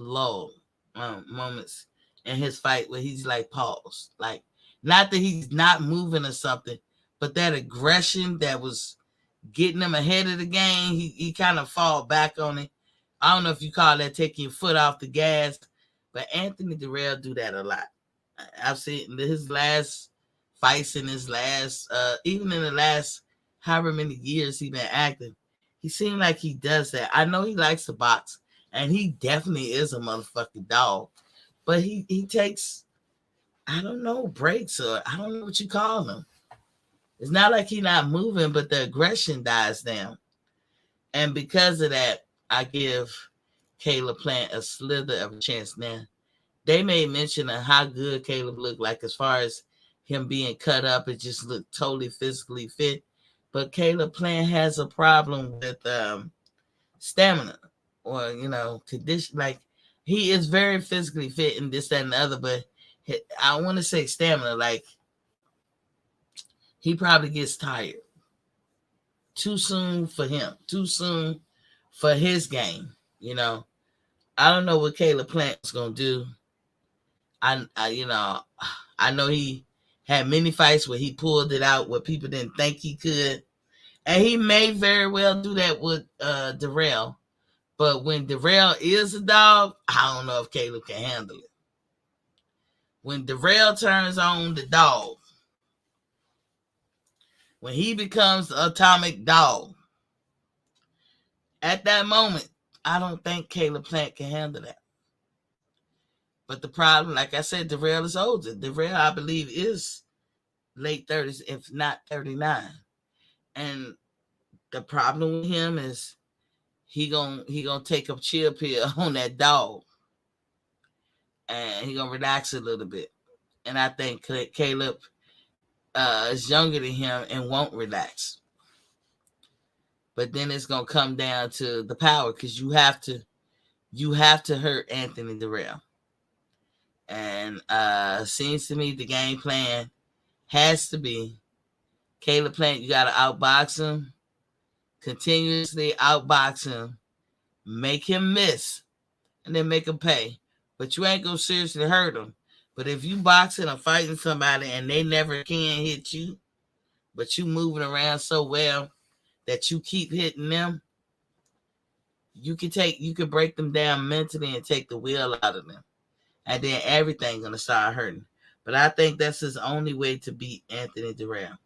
A: in his fight where he's like paused. Like, not that he's not moving or something, but that aggression that was getting him ahead of the game, he kind of fall back on it. I don't know if you call that taking your foot off the gas, but Anthony Darrell do that a lot. I've seen his last fights in his last, even in the last however many years he been active, he seemed like he does that. I know he likes to box, and he definitely is a motherfucking dog, but he takes, I don't know, breaks, or I don't know what you call them. It's not like he's not moving, but the aggression dies down. And because of that, I give Caleb Plant a slither of a chance. Now, they made mention of how good Caleb looked, like as far as him being cut up, it just looked totally physically fit. But Caleb Plant has a problem with stamina, or condition. Like, he is very physically fit and this, that, and the other, but I want to say stamina. Like, he probably gets tired too soon for him, too soon for his game. I don't know what Caleb Plant's gonna do. I know he had many fights where he pulled it out where people didn't think he could, and he may very well do that with Darrell. But when Darrell is a dog, I don't know if Caleb can handle it. When Darrell turns on the dog, when he becomes the atomic dog, at that moment, I don't think Caleb Plant can handle that. But the problem, like I said, Darrell is older. Darrell, I believe, is late 30s, if not 39. And The problem with him is he gonna take a chill pill on that dog, and he gonna relax a little bit. And I think Caleb is younger than him and won't relax. But then it's gonna come down to the power, because you have to hurt Anthony Durrell. And seems to me the game plan has to be Caleb Plant. You gotta outbox him, continuously outbox him, make him miss, and then make him pay. But you ain't gonna seriously hurt him. But if you boxing or fighting somebody and they never can hit you, but you moving around so well that you keep hitting them, you can break them down mentally and take the will out of them. And then everything's gonna start hurting. But I think that's his only way to beat Anthony Durrell.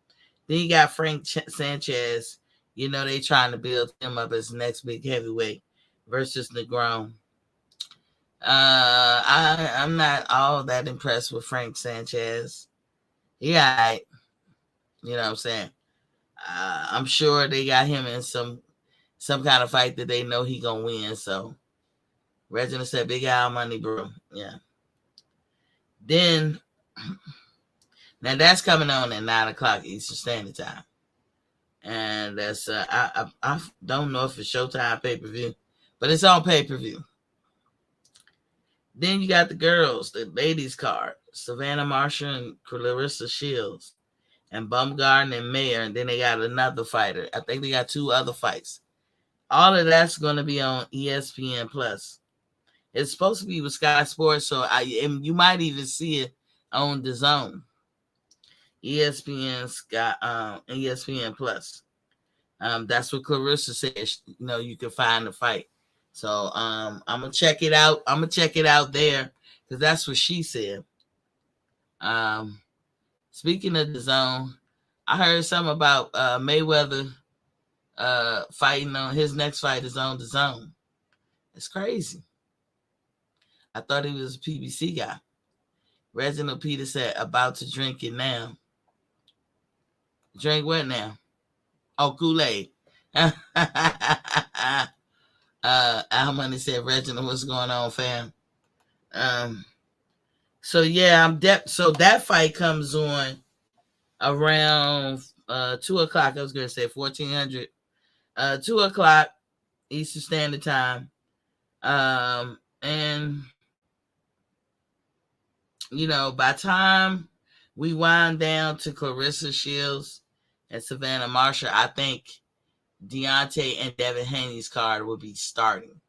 A: Then you got Frank Sanchez. You know, they trying to build him up as the next big heavyweight versus Negron. I'm not all that impressed with Frank Sanchez. Yeah, you know what I'm saying. I'm sure they got him in some kind of fight that they know he gonna win. So Reginald said, "Big Al money, bro." Yeah. Then now that's coming on at 9:00 Eastern Standard Time, and that's I don't know if it's Showtime pay-per-view, but it's on pay-per-view. Then you got the girls, the ladies card: Savannah Marshall and Clarissa Shields, and Baumgarten and Mayer, and then they got another fighter. I think they got 2 other fights. All of that's going to be on ESPN Plus. It's supposed to be with Sky Sports, so you might even see it on the Zone. ESPN Plus. That's what Clarissa says. You know, you can find the fight. So I'm gonna check it out. I'm gonna check it out there because that's what she said. Speaking of the Zone, I heard something about Mayweather fighting on his next fight is on the Zone. It's crazy. I thought he was a PBC guy. Reginald Peter said, "About to drink it now." Drink what now? Oh, Kool-Aid. Al Money said, "Reginald, what's going on, fam?" So yeah, so that fight comes on around 2:00. I was gonna say 1400. 2:00 Eastern Standard Time. And you know, by time we wind down to Clarissa Shields and Savannah Marshall, I think Deontay and Devin Haney's card will be starting.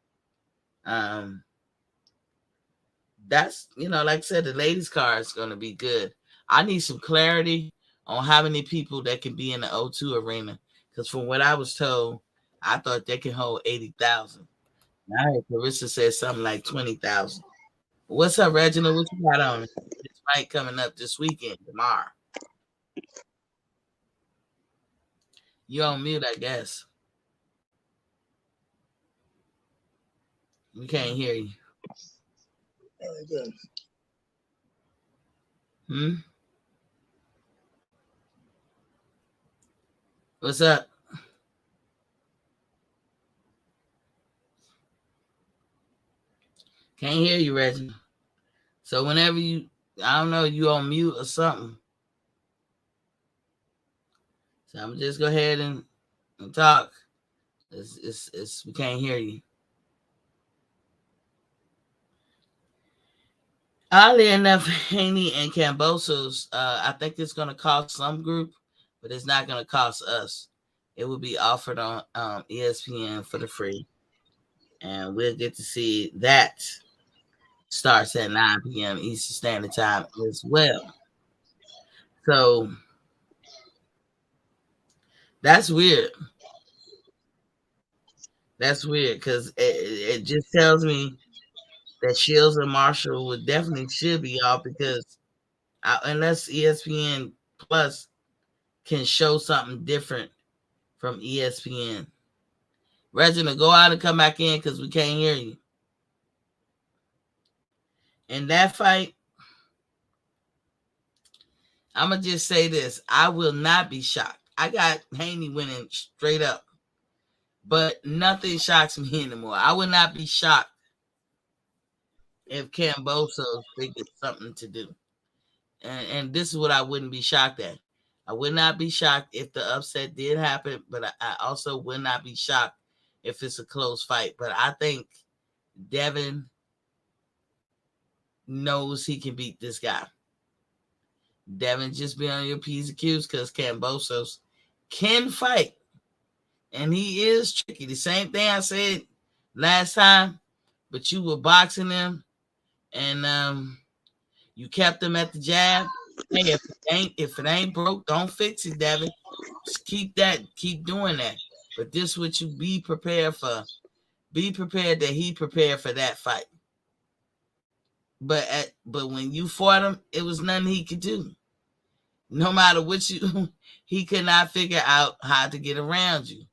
A: That's, you know, like I said, the ladies' card is going to be good. I need some clarity on how many people that can be in the O2 arena, because from what I was told, I thought they can hold 80,000. Now Clarissa said something like 20,000. What's up, Reginald? What you got on this fight coming up this weekend, tomorrow? You on mute, I guess. We can't hear you. What's up? Can't hear you, Reginald. So whenever I don't know, you on mute or something. So I'm just go ahead and talk. We can't hear you. Oddly enough, Haney and Kambosos, I think it's going to cost some group, but it's not going to cost us. It will be offered on ESPN for the free, and we'll get to see that. Starts at 9 p.m. Eastern Standard Time as well. So that's weird. That's weird because it just tells me that Shields and Marshall should be off, because unless ESPN Plus can show something different from ESPN. Reginald, go out and come back in because we can't hear you. In that fight, I'm going to just say this. I will not be shocked. I got Haney winning straight up. But nothing shocks me anymore. I would not be shocked if Kambosos figured something to do. And this is what I wouldn't be shocked at. I would not be shocked if the upset did happen, but I also would not be shocked if it's a close fight. But I think Devin knows he can beat this guy. Devin, just be on your P's and Q's because Kambosos can fight. And he is tricky. The same thing I said last time, but you were boxing him and you kept him at the jab. Hey, if it ain't broke, don't fix it, Devin. Just keep doing that. But this what you be prepared for. Be prepared that he prepared for that fight. But when you fought him, it was nothing he could do. No matter what he could not figure out how to get around you.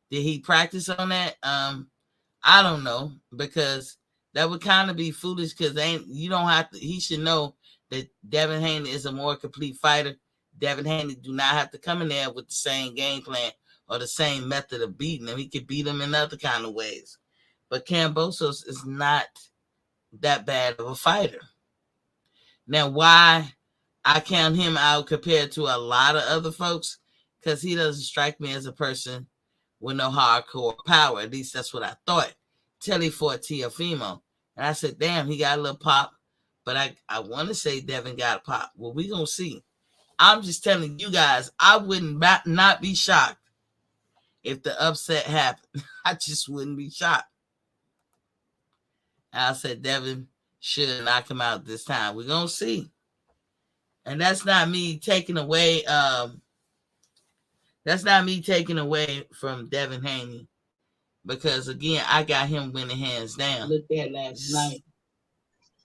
A: Did he practice on that? I don't know, because that would kind of be foolish because you don't have to. He should know that Devin Haney is a more complete fighter. Devin Haney do not have to come in there with the same game plan or the same method of beating him. He could beat him in other kind of ways. But Kambosos is not that bad of a fighter. Now, why I count him out compared to a lot of other folks? Because he doesn't strike me as a person with no hardcore power. At least that's what I thought. Till he fought Teofimo. And I said, damn, he got a little pop. But I want to say Devin got a pop. Well, we're going to see. I'm just telling you guys, I wouldn't not be shocked if the upset happened. I just wouldn't be shocked. I said Devin should knock him out this time. We're going to see. And that's not me taking away from Devin Haney. Because again, I got him winning hands down. Looked at last night.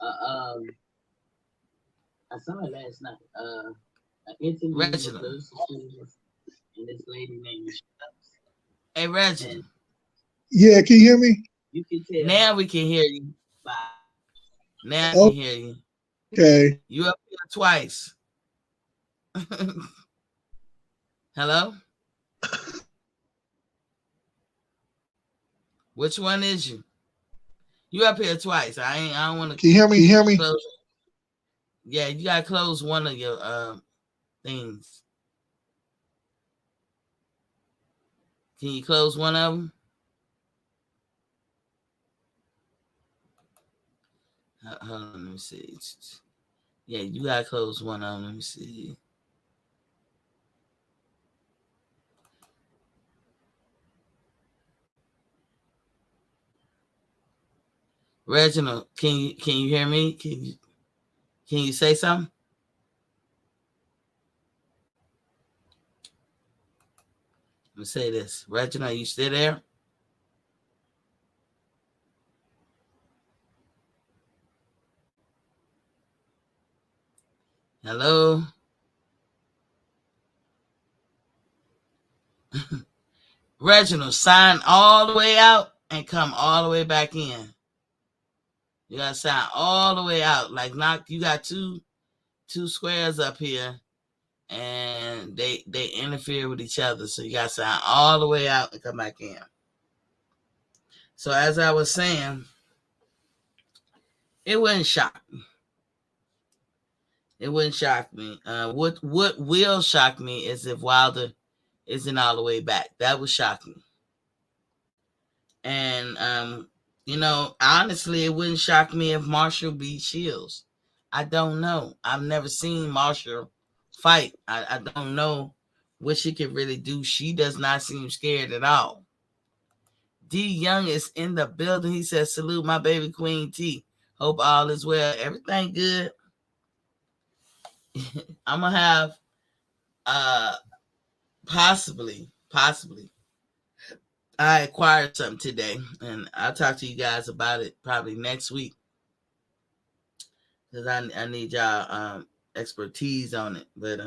A: I saw it last night. An interview with Clarissa Shields and this lady named Shields. Hey, Reginald.
B: Yeah, can you hear me?
A: You can tell. Now we can hear you. Bye. Now I can hear you.
B: Okay.
A: You up here twice. Hello? Which one is you? You up here twice. I don't want to.
B: Can you hear me? Can you hear me?
A: Close. Yeah, you gotta close one of your things. Can you close one of them? Hold on, let me see. Yeah, you gotta close one of them. Let me see. Reginald, can you hear me? Can you say something? Let me say this. Reginald, are you still there? Hello? Reginald, sign all the way out and come all the way back in. You gotta sign all the way out. Like you got two squares up here and they interfere with each other. So you gotta sign all the way out and come back in. So as I was saying, it wouldn't shock me. It wouldn't shock me. What will shock me is if Wilder isn't all the way back. That would shock me. And honestly, it wouldn't shock me if Marshall beat Shields. I don't know. I've never seen Marshall fight. I don't know what she can really do. She does not seem scared at all. D Young is in the building. He says, salute my baby Queen T. Hope all is well. Everything good. I'm going to have possibly I acquired something today, and I'll talk to you guys about it probably next week because I need y'all expertise on it. But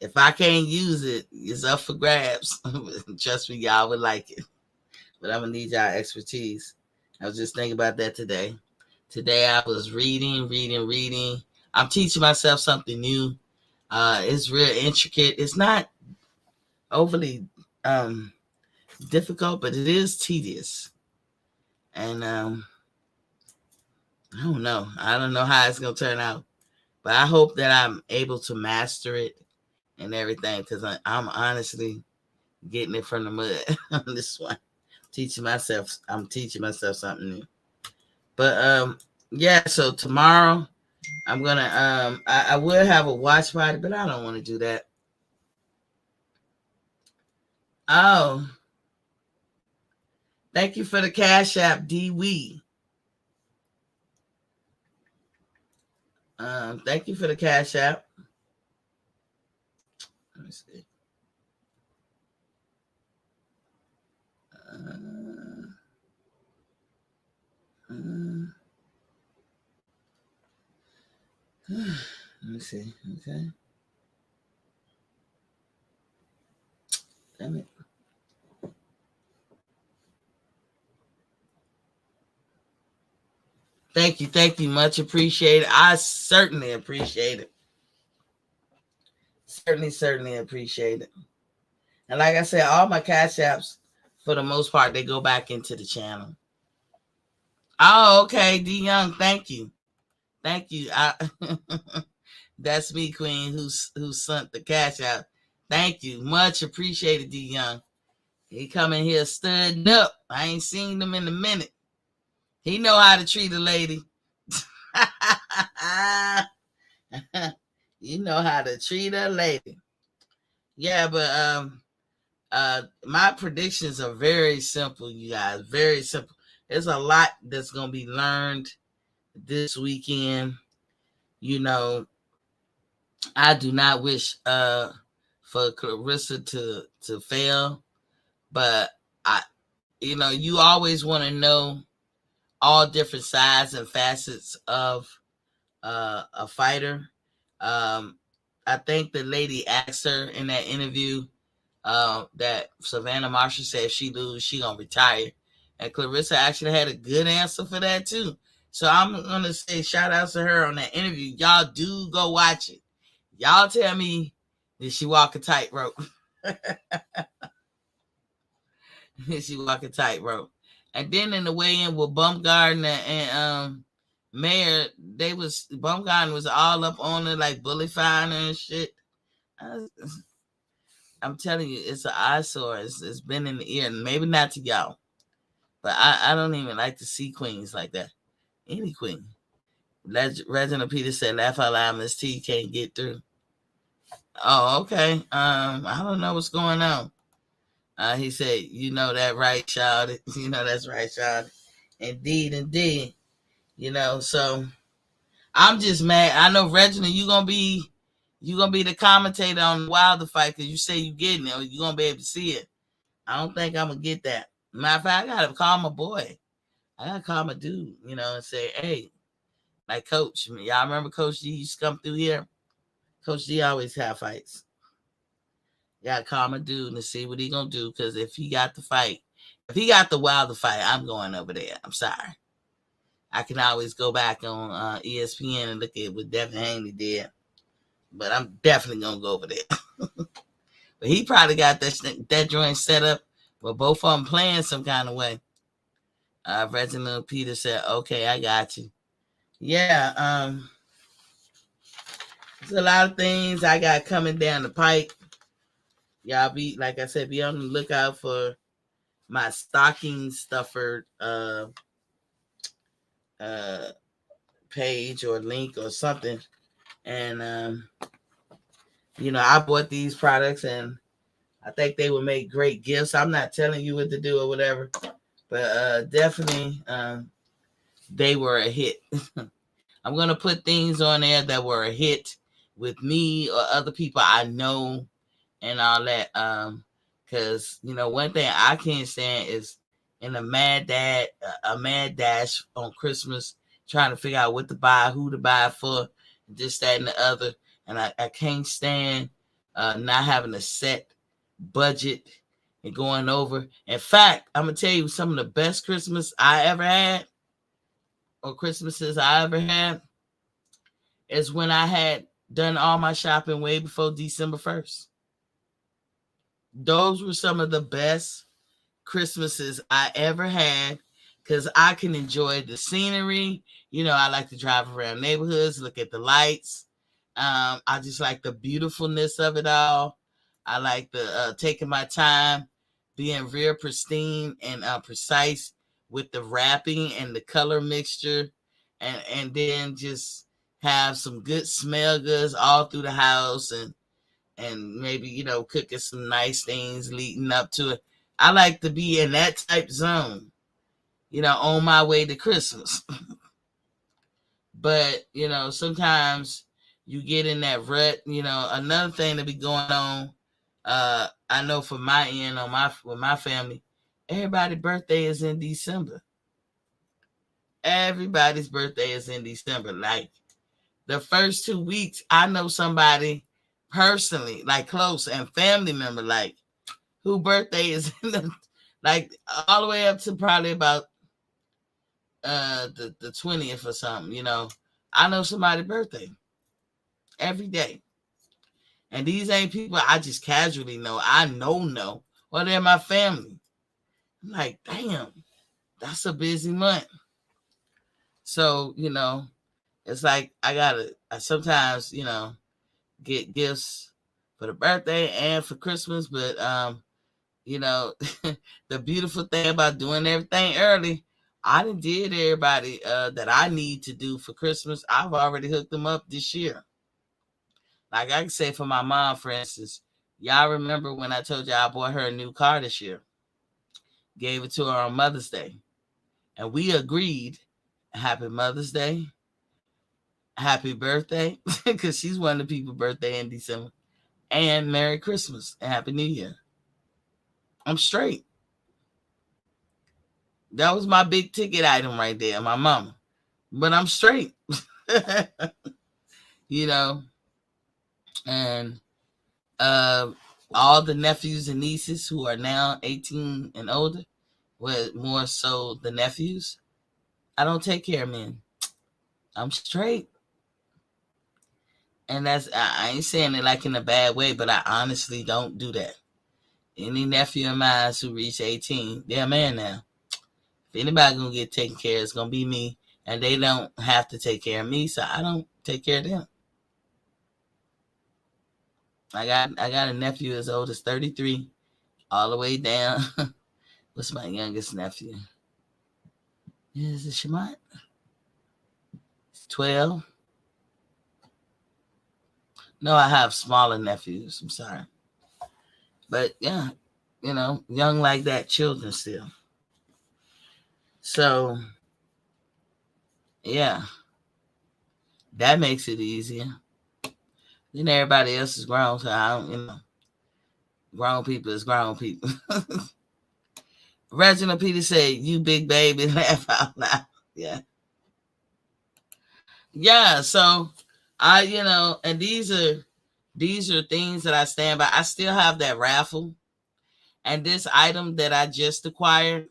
A: if I can't use it, it's up for grabs. Trust me, y'all would like it. But I'm going to need y'all expertise. I was just thinking about that today. Today I was reading. I'm teaching myself something new. It's real intricate. It's not overly difficult, but it is tedious. And I don't know. I don't know how it's gonna turn out, but I hope that I'm able to master it and everything, because I'm honestly getting it from the mud on this one. I'm teaching myself something new. But yeah, so tomorrow I'm gonna I will have a watch party, but I don't want to do that. Oh, thank you for the Cash App, D Wee. Thank you for the Cash App. Let me see. Let me see. Okay. Damn it. Thank you. Thank you. Much appreciated. I certainly appreciate it. Certainly appreciate it. And like I said, all my Cash Apps, for the most part, they go back into the channel. Oh, okay. D Young, thank you. Thank you. That's me, Queen, who sent the Cash out. Thank you. Much appreciated, D Young. He come in here studying up. I ain't seen him in a minute. He know how to treat a lady. You know how to treat a lady. Yeah, but my predictions are very simple, you guys. Very simple. There's a lot that's gonna be learned this weekend. You know, I do not wish for Clarissa to fail, but you always want to know all different sides and facets of a fighter. I think the lady asked her in that interview that Savannah Marshall said if she lose, she gonna retire, and Clarissa actually had a good answer for that too. So I'm gonna say shout out to her on that interview. Y'all do go watch it. Y'all tell me, did she walk a tightrope? Did she walk a tightrope? And then in the weigh-in with Bumgarner and Mayer, Bumgarner was all up on her, like bullifying her and shit. I'm telling you, it's an eyesore. It's been in the ear, and maybe not to y'all, but I don't even like to see queens like that. Any queen. Reginald Peter said, "Laugh out loud, Miss T can't get through." Oh, okay. I don't know what's going on. He said, "You know that right, child. You know that's right, child. Indeed. So I'm just mad. I know Reginald, you gonna be the commentator on the Wilder fight because you say you getting it, or you gonna be able to see it. I don't think I'm gonna get that. Matter of fact, I gotta call my boy. I gotta call my dude, and say, hey, like Coach. Y'all remember Coach D used to come through here? Coach D always have fights. Gotta call my dude and see what he gonna do, because if he got the Wilder fight, I'm going over there. I'm sorry. I can always go back on ESPN and look at what Devin Haney did, but I'm definitely gonna go over there. But he probably got that joint set up where both of them playing some kind of way. Reginald Peter said, "Okay, I got you." Yeah, there's a lot of things I got coming down the pike. Y'all like I said, be on the lookout for my stocking stuffer page or link or something. And I bought these products and I think they would make great gifts. I'm not telling you what to do or whatever, but definitely they were a hit. I'm gonna put things on there that were a hit with me or other people I know and all that. Because one thing I can't stand is in a mad dash on Christmas, trying to figure out what to buy, who to buy for, this, that, and the other. And I can't stand not having a set budget and going over. In fact, I'm gonna tell you some of the best Christmas I ever had, or Christmases I ever had, is when I had done all my shopping way before December 1st. Those were some of the best Christmases I ever had, because I can enjoy the scenery. I like to drive around neighborhoods, look at the lights. I just like the beautifulness of it all. I like the taking my time, being real pristine and precise with the wrapping and the color mixture, and then just have some good smell goods all through the house, and maybe cooking some nice things leading up to it. I like to be in that type zone, on my way to Christmas. But sometimes you get in that rut. Another thing that be going on, I know for my end with my family, everybody's birthday is in December. Everybody's birthday is in December. Like the first 2 weeks, I know somebody personally, like close and family member, like who birthday is in like all the way up to probably about the 20th or something. I know somebody's birthday every day. And these ain't people I just casually know. I know. Well, they're my family. I'm like, damn, that's a busy month. So, it's like I sometimes, get gifts for the birthday and for Christmas. But, the beautiful thing about doing everything early, I done did everybody that I need to do for Christmas. I've already hooked them up this year. Like I can say for my mom, for instance, y'all remember when I told y'all I bought her a new car this year? Gave it to her on Mother's Day. And we agreed, happy Mother's Day, happy birthday, because she's one of the people's birthday in December, and Merry Christmas and Happy New Year. I'm straight. That was my big ticket item right there, my mama. But I'm straight. And all the nephews and nieces who are now 18 and older, well, more so the nephews, I don't take care of men. I'm straight. And I ain't saying it like in a bad way, but I honestly don't do that. Any nephew of mine who reached 18, they're a man now. If anybody gonna get taken care of, it's gonna be me. And they don't have to take care of me, so I don't take care of them. I got a nephew as old as 33, all the way down. What's my youngest nephew? Is it Shemot? It's 12. No, I have smaller nephews. I'm sorry. But yeah, young like that, children still. So, yeah, that makes it easier. Then everybody else is grown, so I don't, grown people is grown people. Reginald Peter said, "You big baby," laugh out loud. Yeah. Yeah, so and these are things that I stand by. I still have that raffle. And this item that I just acquired,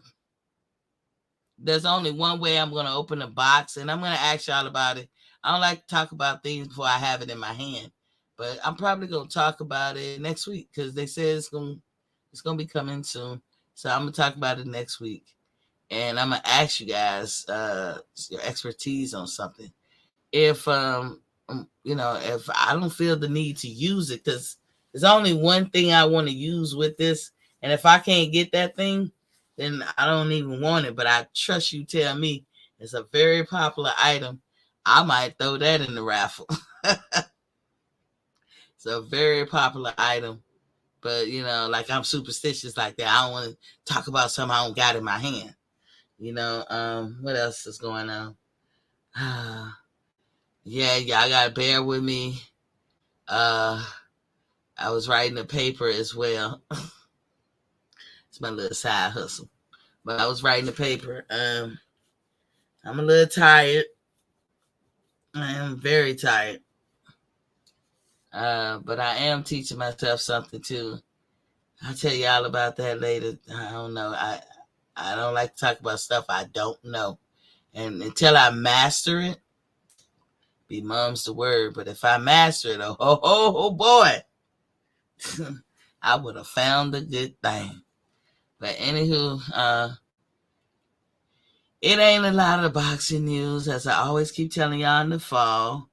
A: there's only one way I'm going to open the box, and I'm going to ask y'all about it. I don't like to talk about things before I have it in my hand, but I'm probably going to talk about it next week because they said it's going to be coming soon. So I'm going to talk about it next week. And I'm going to ask you guys your expertise on something. If if I don't feel the need to use it, because there's only one thing I want to use with this, and if I can't get that thing, then I don't even want it. But I trust you tell me it's a very popular item, I might throw that in the raffle. It's a very popular item, but like I'm superstitious like that. I don't want to talk about something I don't got in my hand. What else is going on? Yeah, y'all gotta bear with me. I was writing a paper as well. It's my little side hustle. But I was writing a paper. I'm a little tired. I am very tired. But I am teaching myself something too. I'll tell y'all about that later. I don't know. I don't like to talk about stuff I don't know. And until I master it, be mum's the word. But if I master it, oh boy, I would have found a good thing. But anywho, it ain't a lot of boxing news, as I always keep telling y'all in the fall.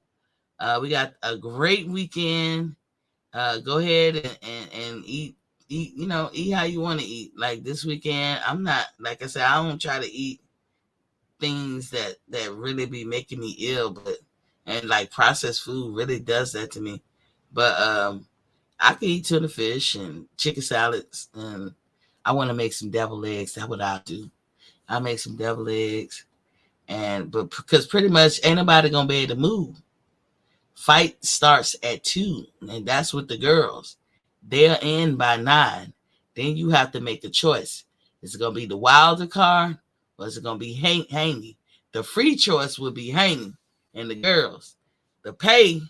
A: We got a great weekend. Go ahead and eat, eat how you want to eat. Like this weekend, I'm not, like I said, I don't try to eat things that really be making me ill, and like processed food really does that to me. But I can eat tuna fish and chicken salads, and I want to make some deviled eggs. That's what I'll do. I'll make some deviled eggs, but because pretty much ain't nobody gonna be able to move. Fight starts at 2, and that's with the girls. They'll end by 9. Then you have to make a choice. Is it gonna be the Wilder card, or is it gonna be Haney? The free choice would be Haney and the girls. The pay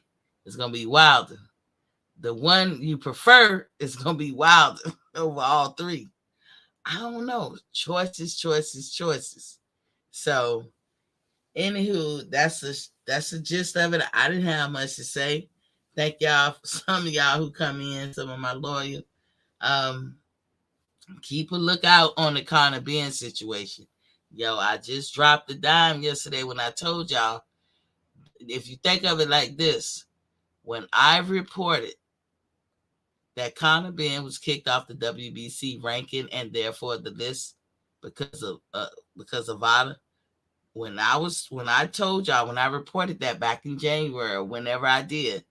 A: is gonna be Wilder. The one you prefer is gonna be Wilder over all 3. I don't know. Choices, choices, choices. So, anywho, that's the gist of it. I didn't have much to say. Thank y'all for some of y'all who come in, some of my loyal. Keep a lookout on the Connor Ben situation. Yo, I just dropped the dime yesterday when I told y'all. If you think of it like this, when I reported that Conor Ben was kicked off the WBC ranking and therefore the list because of VADA. When I told y'all, when I reported that back in January, or whenever I did,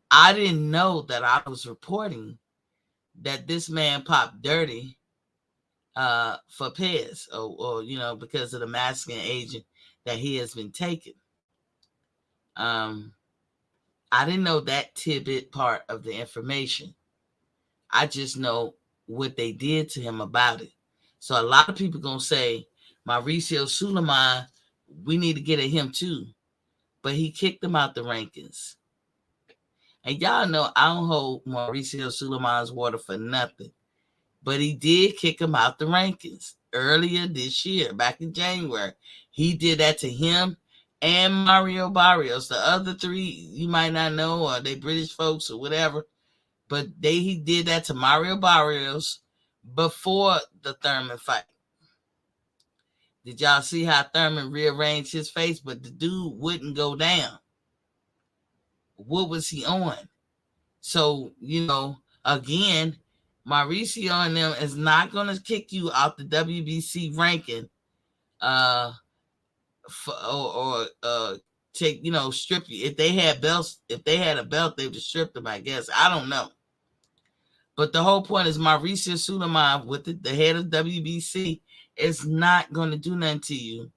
A: I didn't know that I was reporting that this man popped dirty for Pez, or because of the masking agent that he has been taking. I didn't know that tidbit part of the information. I just know what they did to him about it. So a lot of people gonna say, Mauricio Sulaiman, we need to get at him too. But he kicked him out the rankings. And y'all know I don't hold Mauricio Sulaiman's water for nothing. But he did kick him out the rankings earlier this year, back in January. He did that to him and Mario Barrios. The other 3, you might not know, or they British folks or whatever. But he did that to Mario Barrios before the Thurman fight. Did y'all see how Thurman rearranged his face, but the dude wouldn't go down? What was he on? So, again, Mauricio and them is not going to kick you out the WBC ranking or take, strip you. If they had belts, if they had a belt, they would have stripped them, I guess. I don't know. But the whole point is Mauricio Sulaiman, with the head of WBC, is not going to do nothing to you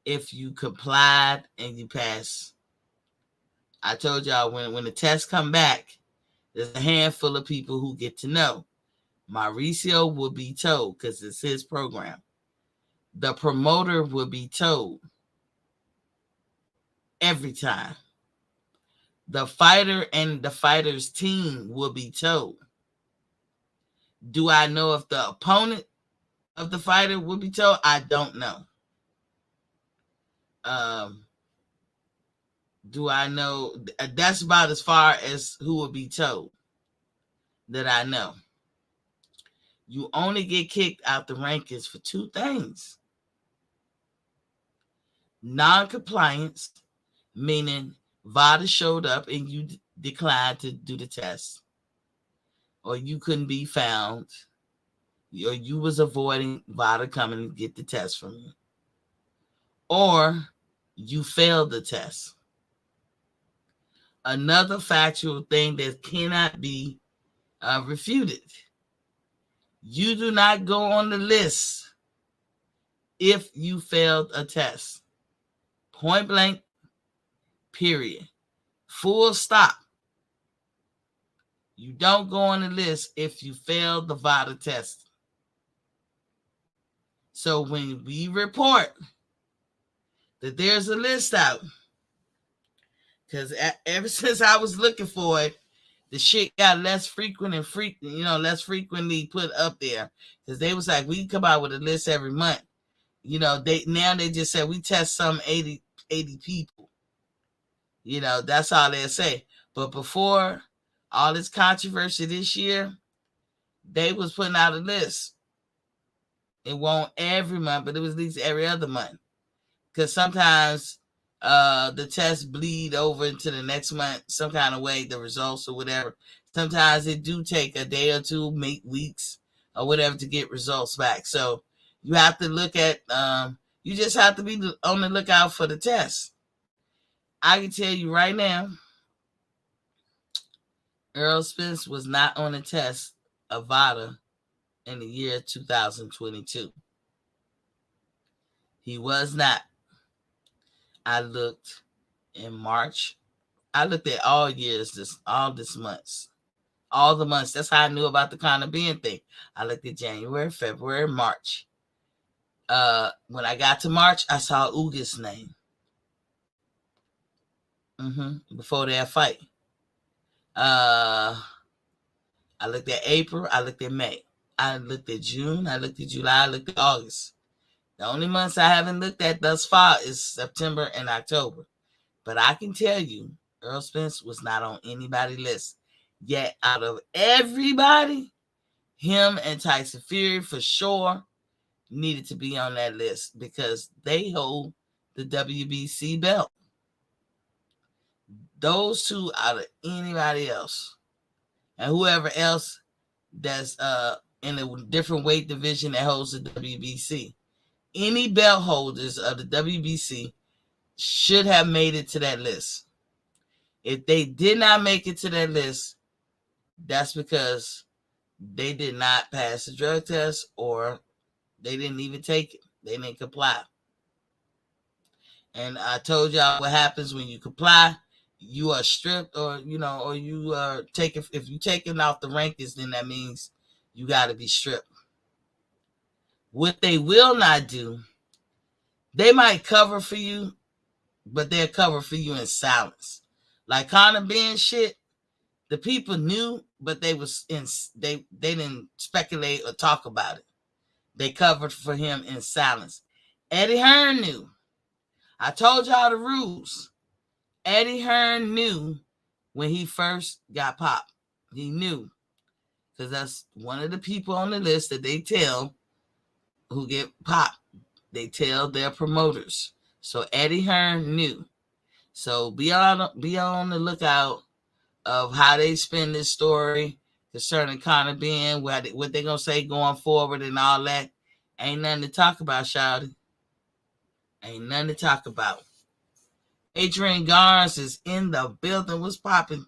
A: if you complied and you pass. I told y'all when the tests come back, there's a handful of people who get to know. Mauricio will be told because it's his program. The promoter will be told every time. The fighter and the fighter's team will be told. Do I know if the opponent of the fighter will be told? I don't know. Do I know? That's about as far as who will be told that I know. You only get kicked out the rankings for 2 things. Non-compliance, meaning VADA showed up and you declined to do the test, or you couldn't be found, or you was avoiding VADA coming to get the test from you, or you failed the test. Another factual thing that cannot be refuted. You do not go on the list if you failed a test. Point blank, period. Full stop. You don't go on the list if you failed the VADA test. So when we report that there's a list out, because ever since I was looking for it, the shit got less frequent and less frequently put up there. Because they was like, we can come out with a list every month. They just said we test some 80 people. That's all they'll say. But before all this controversy this year, they was putting out a list. It won't every month, but it was at least every other month. Because sometimes the tests bleed over into the next month, some kind of way, the results or whatever. Sometimes it do take a day or two, weeks or whatever to get results back. So you have to look at, you just have to be on the lookout for the test. I can tell you right now, Earl Spence was not on the test of VADA in the year 2022. He was not. I looked in March. I looked at all years, all this months. All the months. That's how I knew about the Caribbean thing. I looked at January, February, March. When I got to March, I saw Uga's name. Before their fight. I looked at April. I looked at May. I looked at June. I looked at July. I looked at August. The only months I haven't looked at thus far is September and October. But I can tell you, Earl Spence was not on anybody's list. Yet out of everybody, him and Tyson Fury for sure needed to be on that list because they hold the WBC belt. Those two out of anybody else. And whoever else that's in a different weight division that holds the WBC. Any belt holders of the WBC should have made it to that list. If they did not make it to that list, that's because they did not pass the drug test or they didn't even take it. They didn't comply. And I told y'all what happens when you comply. You are stripped or you are taken. If you taken off the rankings, then that means you got to be stripped. What they will not do, they might cover for you, but they'll cover for you in silence. Like Conor Ben shit, the people knew, but they didn't speculate or talk about it. They covered for him in silence. Eddie Hearn knew. I told y'all the rules. Eddie Hearn knew when he first got popped. He knew. Because that's one of the people on the list that they tell who get popped. They tell their promoters. So Eddie Hearn knew. So be on the lookout of how they spin this story concerning Conor Ben, what they're going to say going forward and all that. Ain't nothing to talk about, shawty. Ain't nothing to talk about. Adrian Garnes is in the building. What's popping?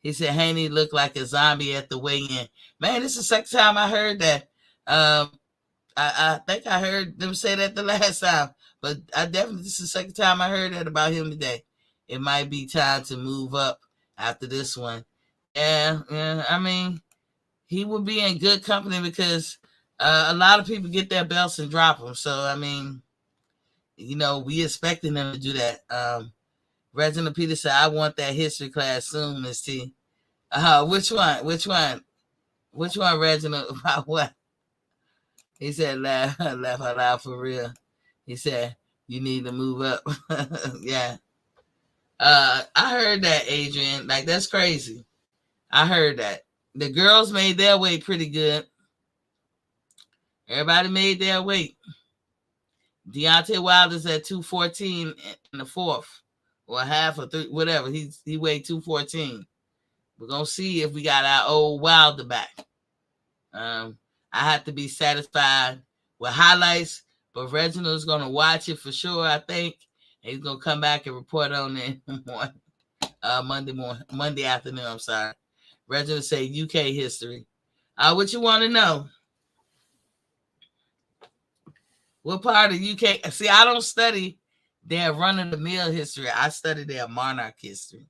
A: He said Haney looked like a zombie at the weigh-in. Man, this is the second time I heard that. I think I heard them say that the last time, but this is the second time I heard that about him today. It might be time to move up after this one. Yeah. I mean, he would be in good company because a lot of people get their belts and drop them. So, I mean, we expecting them to do that. Reginald Peter said, I want that history class soon, Miss T. Which one? Which one, Reginald? About what? He said, laugh out loud for real. He said, you need to move up. Yeah. I heard that, Adrian. Like, that's crazy. I heard that. The girls made their weight pretty good. Everybody made their weight. Deontay Wilder's at 214 in the fourth, or half or three, whatever. He weighed 214. We're gonna see if we got our old Wilder back. I have to be satisfied with highlights, but Reginald's gonna watch it for sure. I think and he's gonna come back and report on it Monday afternoon. I'm sorry. Reginald say UK history. What you want to know? What part of UK? See, I don't study their run-of-the-mill history. I study their monarch history.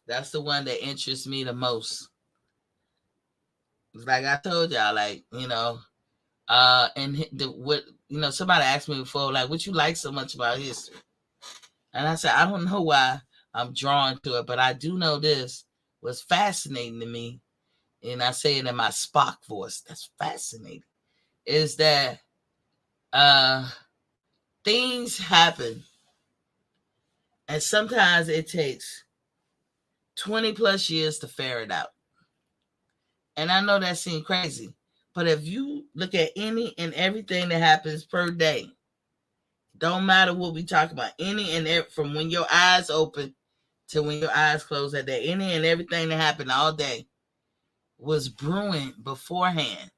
A: That's the one that interests me the most. Like I told y'all, somebody asked me before, like, what you like so much about history? And I said, I don't know why I'm drawn to it, but I do know this was fascinating to me. And I say it in my Spock voice. That's fascinating. Is that things happen, and sometimes it takes 20 plus years to ferret out. And I know that seems crazy, but if you look at any and everything that happens per day, don't matter what we talk about, any and every, from when your eyes open to when your eyes close that day, any and everything that happened all day was brewing beforehand.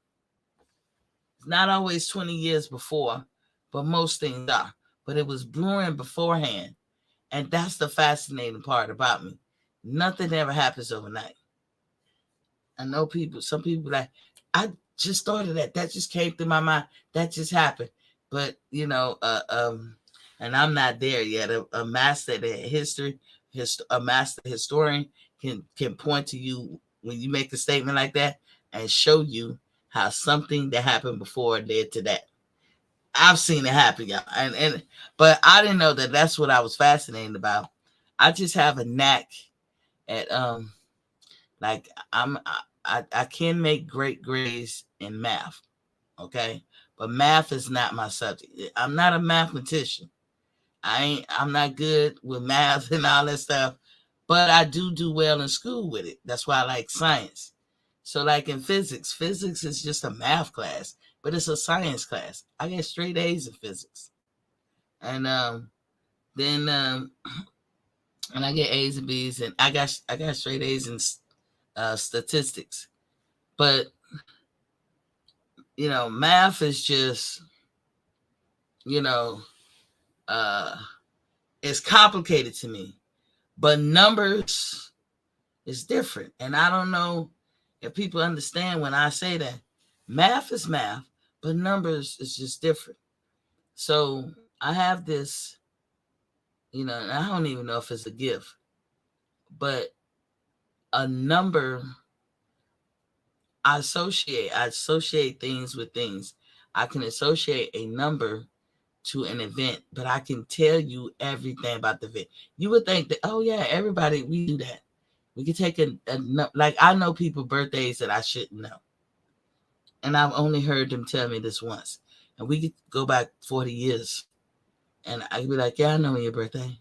A: It's not always 20 years before, but most things are. But it was brewing beforehand. And that's the fascinating part about me. Nothing ever happens overnight. I know some people like, I just thought of that. That just came through my mind. That just happened. But, and I'm not there yet. A master history, a master historian can point to you when you make a statement like that and show you how something that happened before led to that. I've seen it happen, y'all. But I didn't know that that's what I was fascinated about. I just have a knack at like I can make great grades in math, okay? But math is not my subject. I'm not a mathematician. I'm not good with math and all that stuff, but I do well in school with it. That's why I like science. So like in physics is just a math class, but it's a science class. I get straight A's in physics. And then and I get A's and B's, and I got straight A's in statistics. But math is just it's complicated to me. But numbers is different, and I don't know if people understand when I say that. Math is math, but numbers is just different. So I have this, and I don't even know if it's a gift, but a number, I associate things with things. I can associate a number to an event, but I can tell you everything about the event. You would think that, oh yeah, everybody, we do that. We could take like I know people birthdays that I shouldn't know. And I've only heard them tell me this once. And we could go back 40 years. And I could be like, yeah, I know your birthday.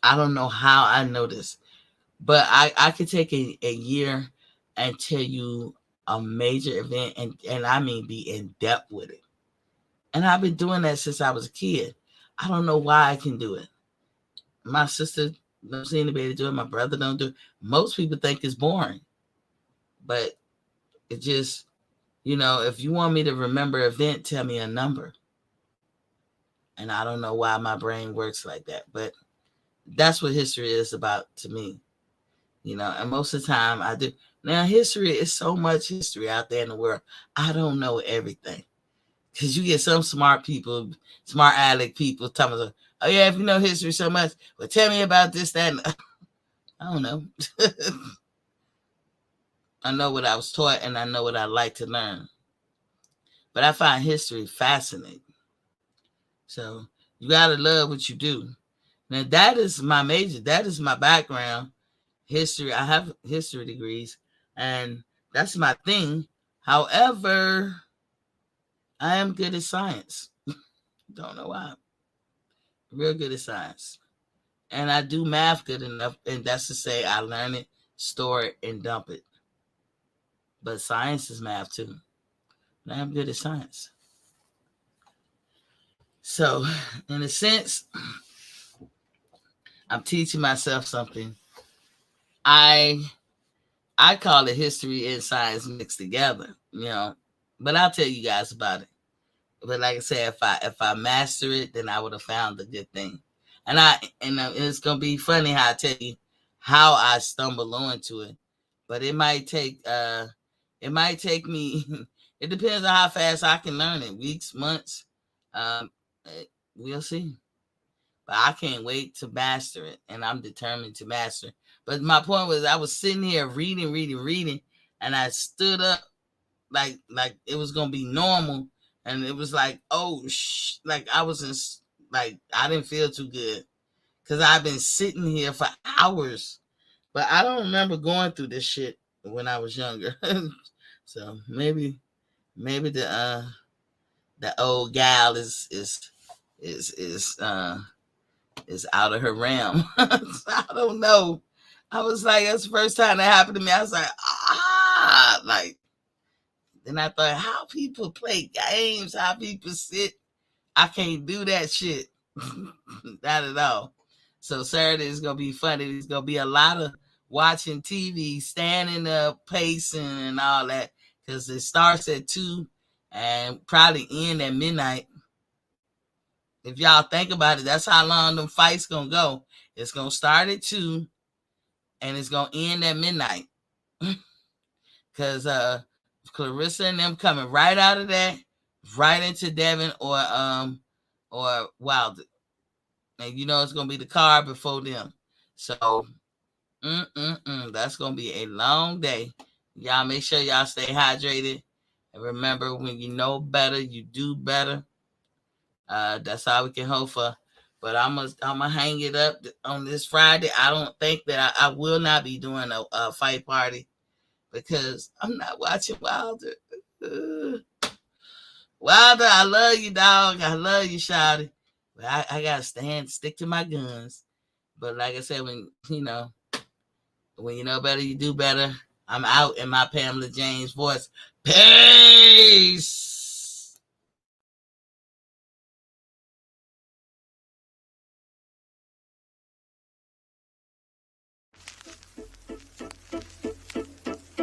A: I don't know how I know this. But I could take a year and tell you a major event and I mean be in depth with it. And I've been doing that since I was a kid. I don't know why I can do it. My sister don't see anybody do it. My brother don't do it. Most people think it's boring. But it just, if you want me to remember an event, tell me a number. And I don't know why my brain works like that. But that's what history is about to me. And most of the time I do. Now, history is so much history out there in the world. I don't know everything. Because you get some smart people, smart aleck people talking about, oh yeah, if you know history so much, well, tell me about this, that, and I don't know. I know what I was taught and I know what I like to learn. But I find history fascinating. So you got to love what you do. Now, that is my major. That is my background. History. I have history degrees, and that's my thing. However, I am good at science. Don't know why. Real good at science. And I do math good enough, and that's to say I learn it, store it, and dump it. But science is math too. And I'm good at science. So, in a sense, I'm teaching myself something. I call it history and science mixed together, But I'll tell you guys about it. But like I said, if I master it, then I would have found a good thing. And it's gonna be funny how I tell you how I stumble onto it. But it might take me. It depends on how fast I can learn it. Weeks, months. We'll see. But I can't wait to master it, and I'm determined to master it. But my point was, I was sitting here reading, and I stood up like it was gonna be normal, and it was like, oh, like I was in, like I didn't feel too good because I've been sitting here for hours. But I don't remember going through this shit when I was younger. So maybe the old gal is out of her realm. I don't know. I was like, that's the first time that happened to me. I was like, like, then I thought, how people play games, how people sit. I can't do that shit. Not at all. So Saturday is going to be fun. It's going to be a lot of watching TV, standing up, pacing, and all that. Because it starts at 2 and probably end at midnight. If y'all think about it, that's how long them fights going to go. It's going to start at 2 and it's going to end at midnight. Because Clarissa and them coming right out of that, right into Devin or Wilder. And you know it's going to be the card before them. So, that's going to be a long day. Y'all make sure y'all stay hydrated. And remember, when you know better, you do better. That's all we can hope for. But I'm gonna hang it up on this Friday. I don't think that I will not be doing a fight party because I'm not watching Wilder. Wilder, I love you, dog. I love you, shawty. But I gotta stick to my guns. But like I said, when you know better, you do better. I'm out in my Pamela James voice. Peace.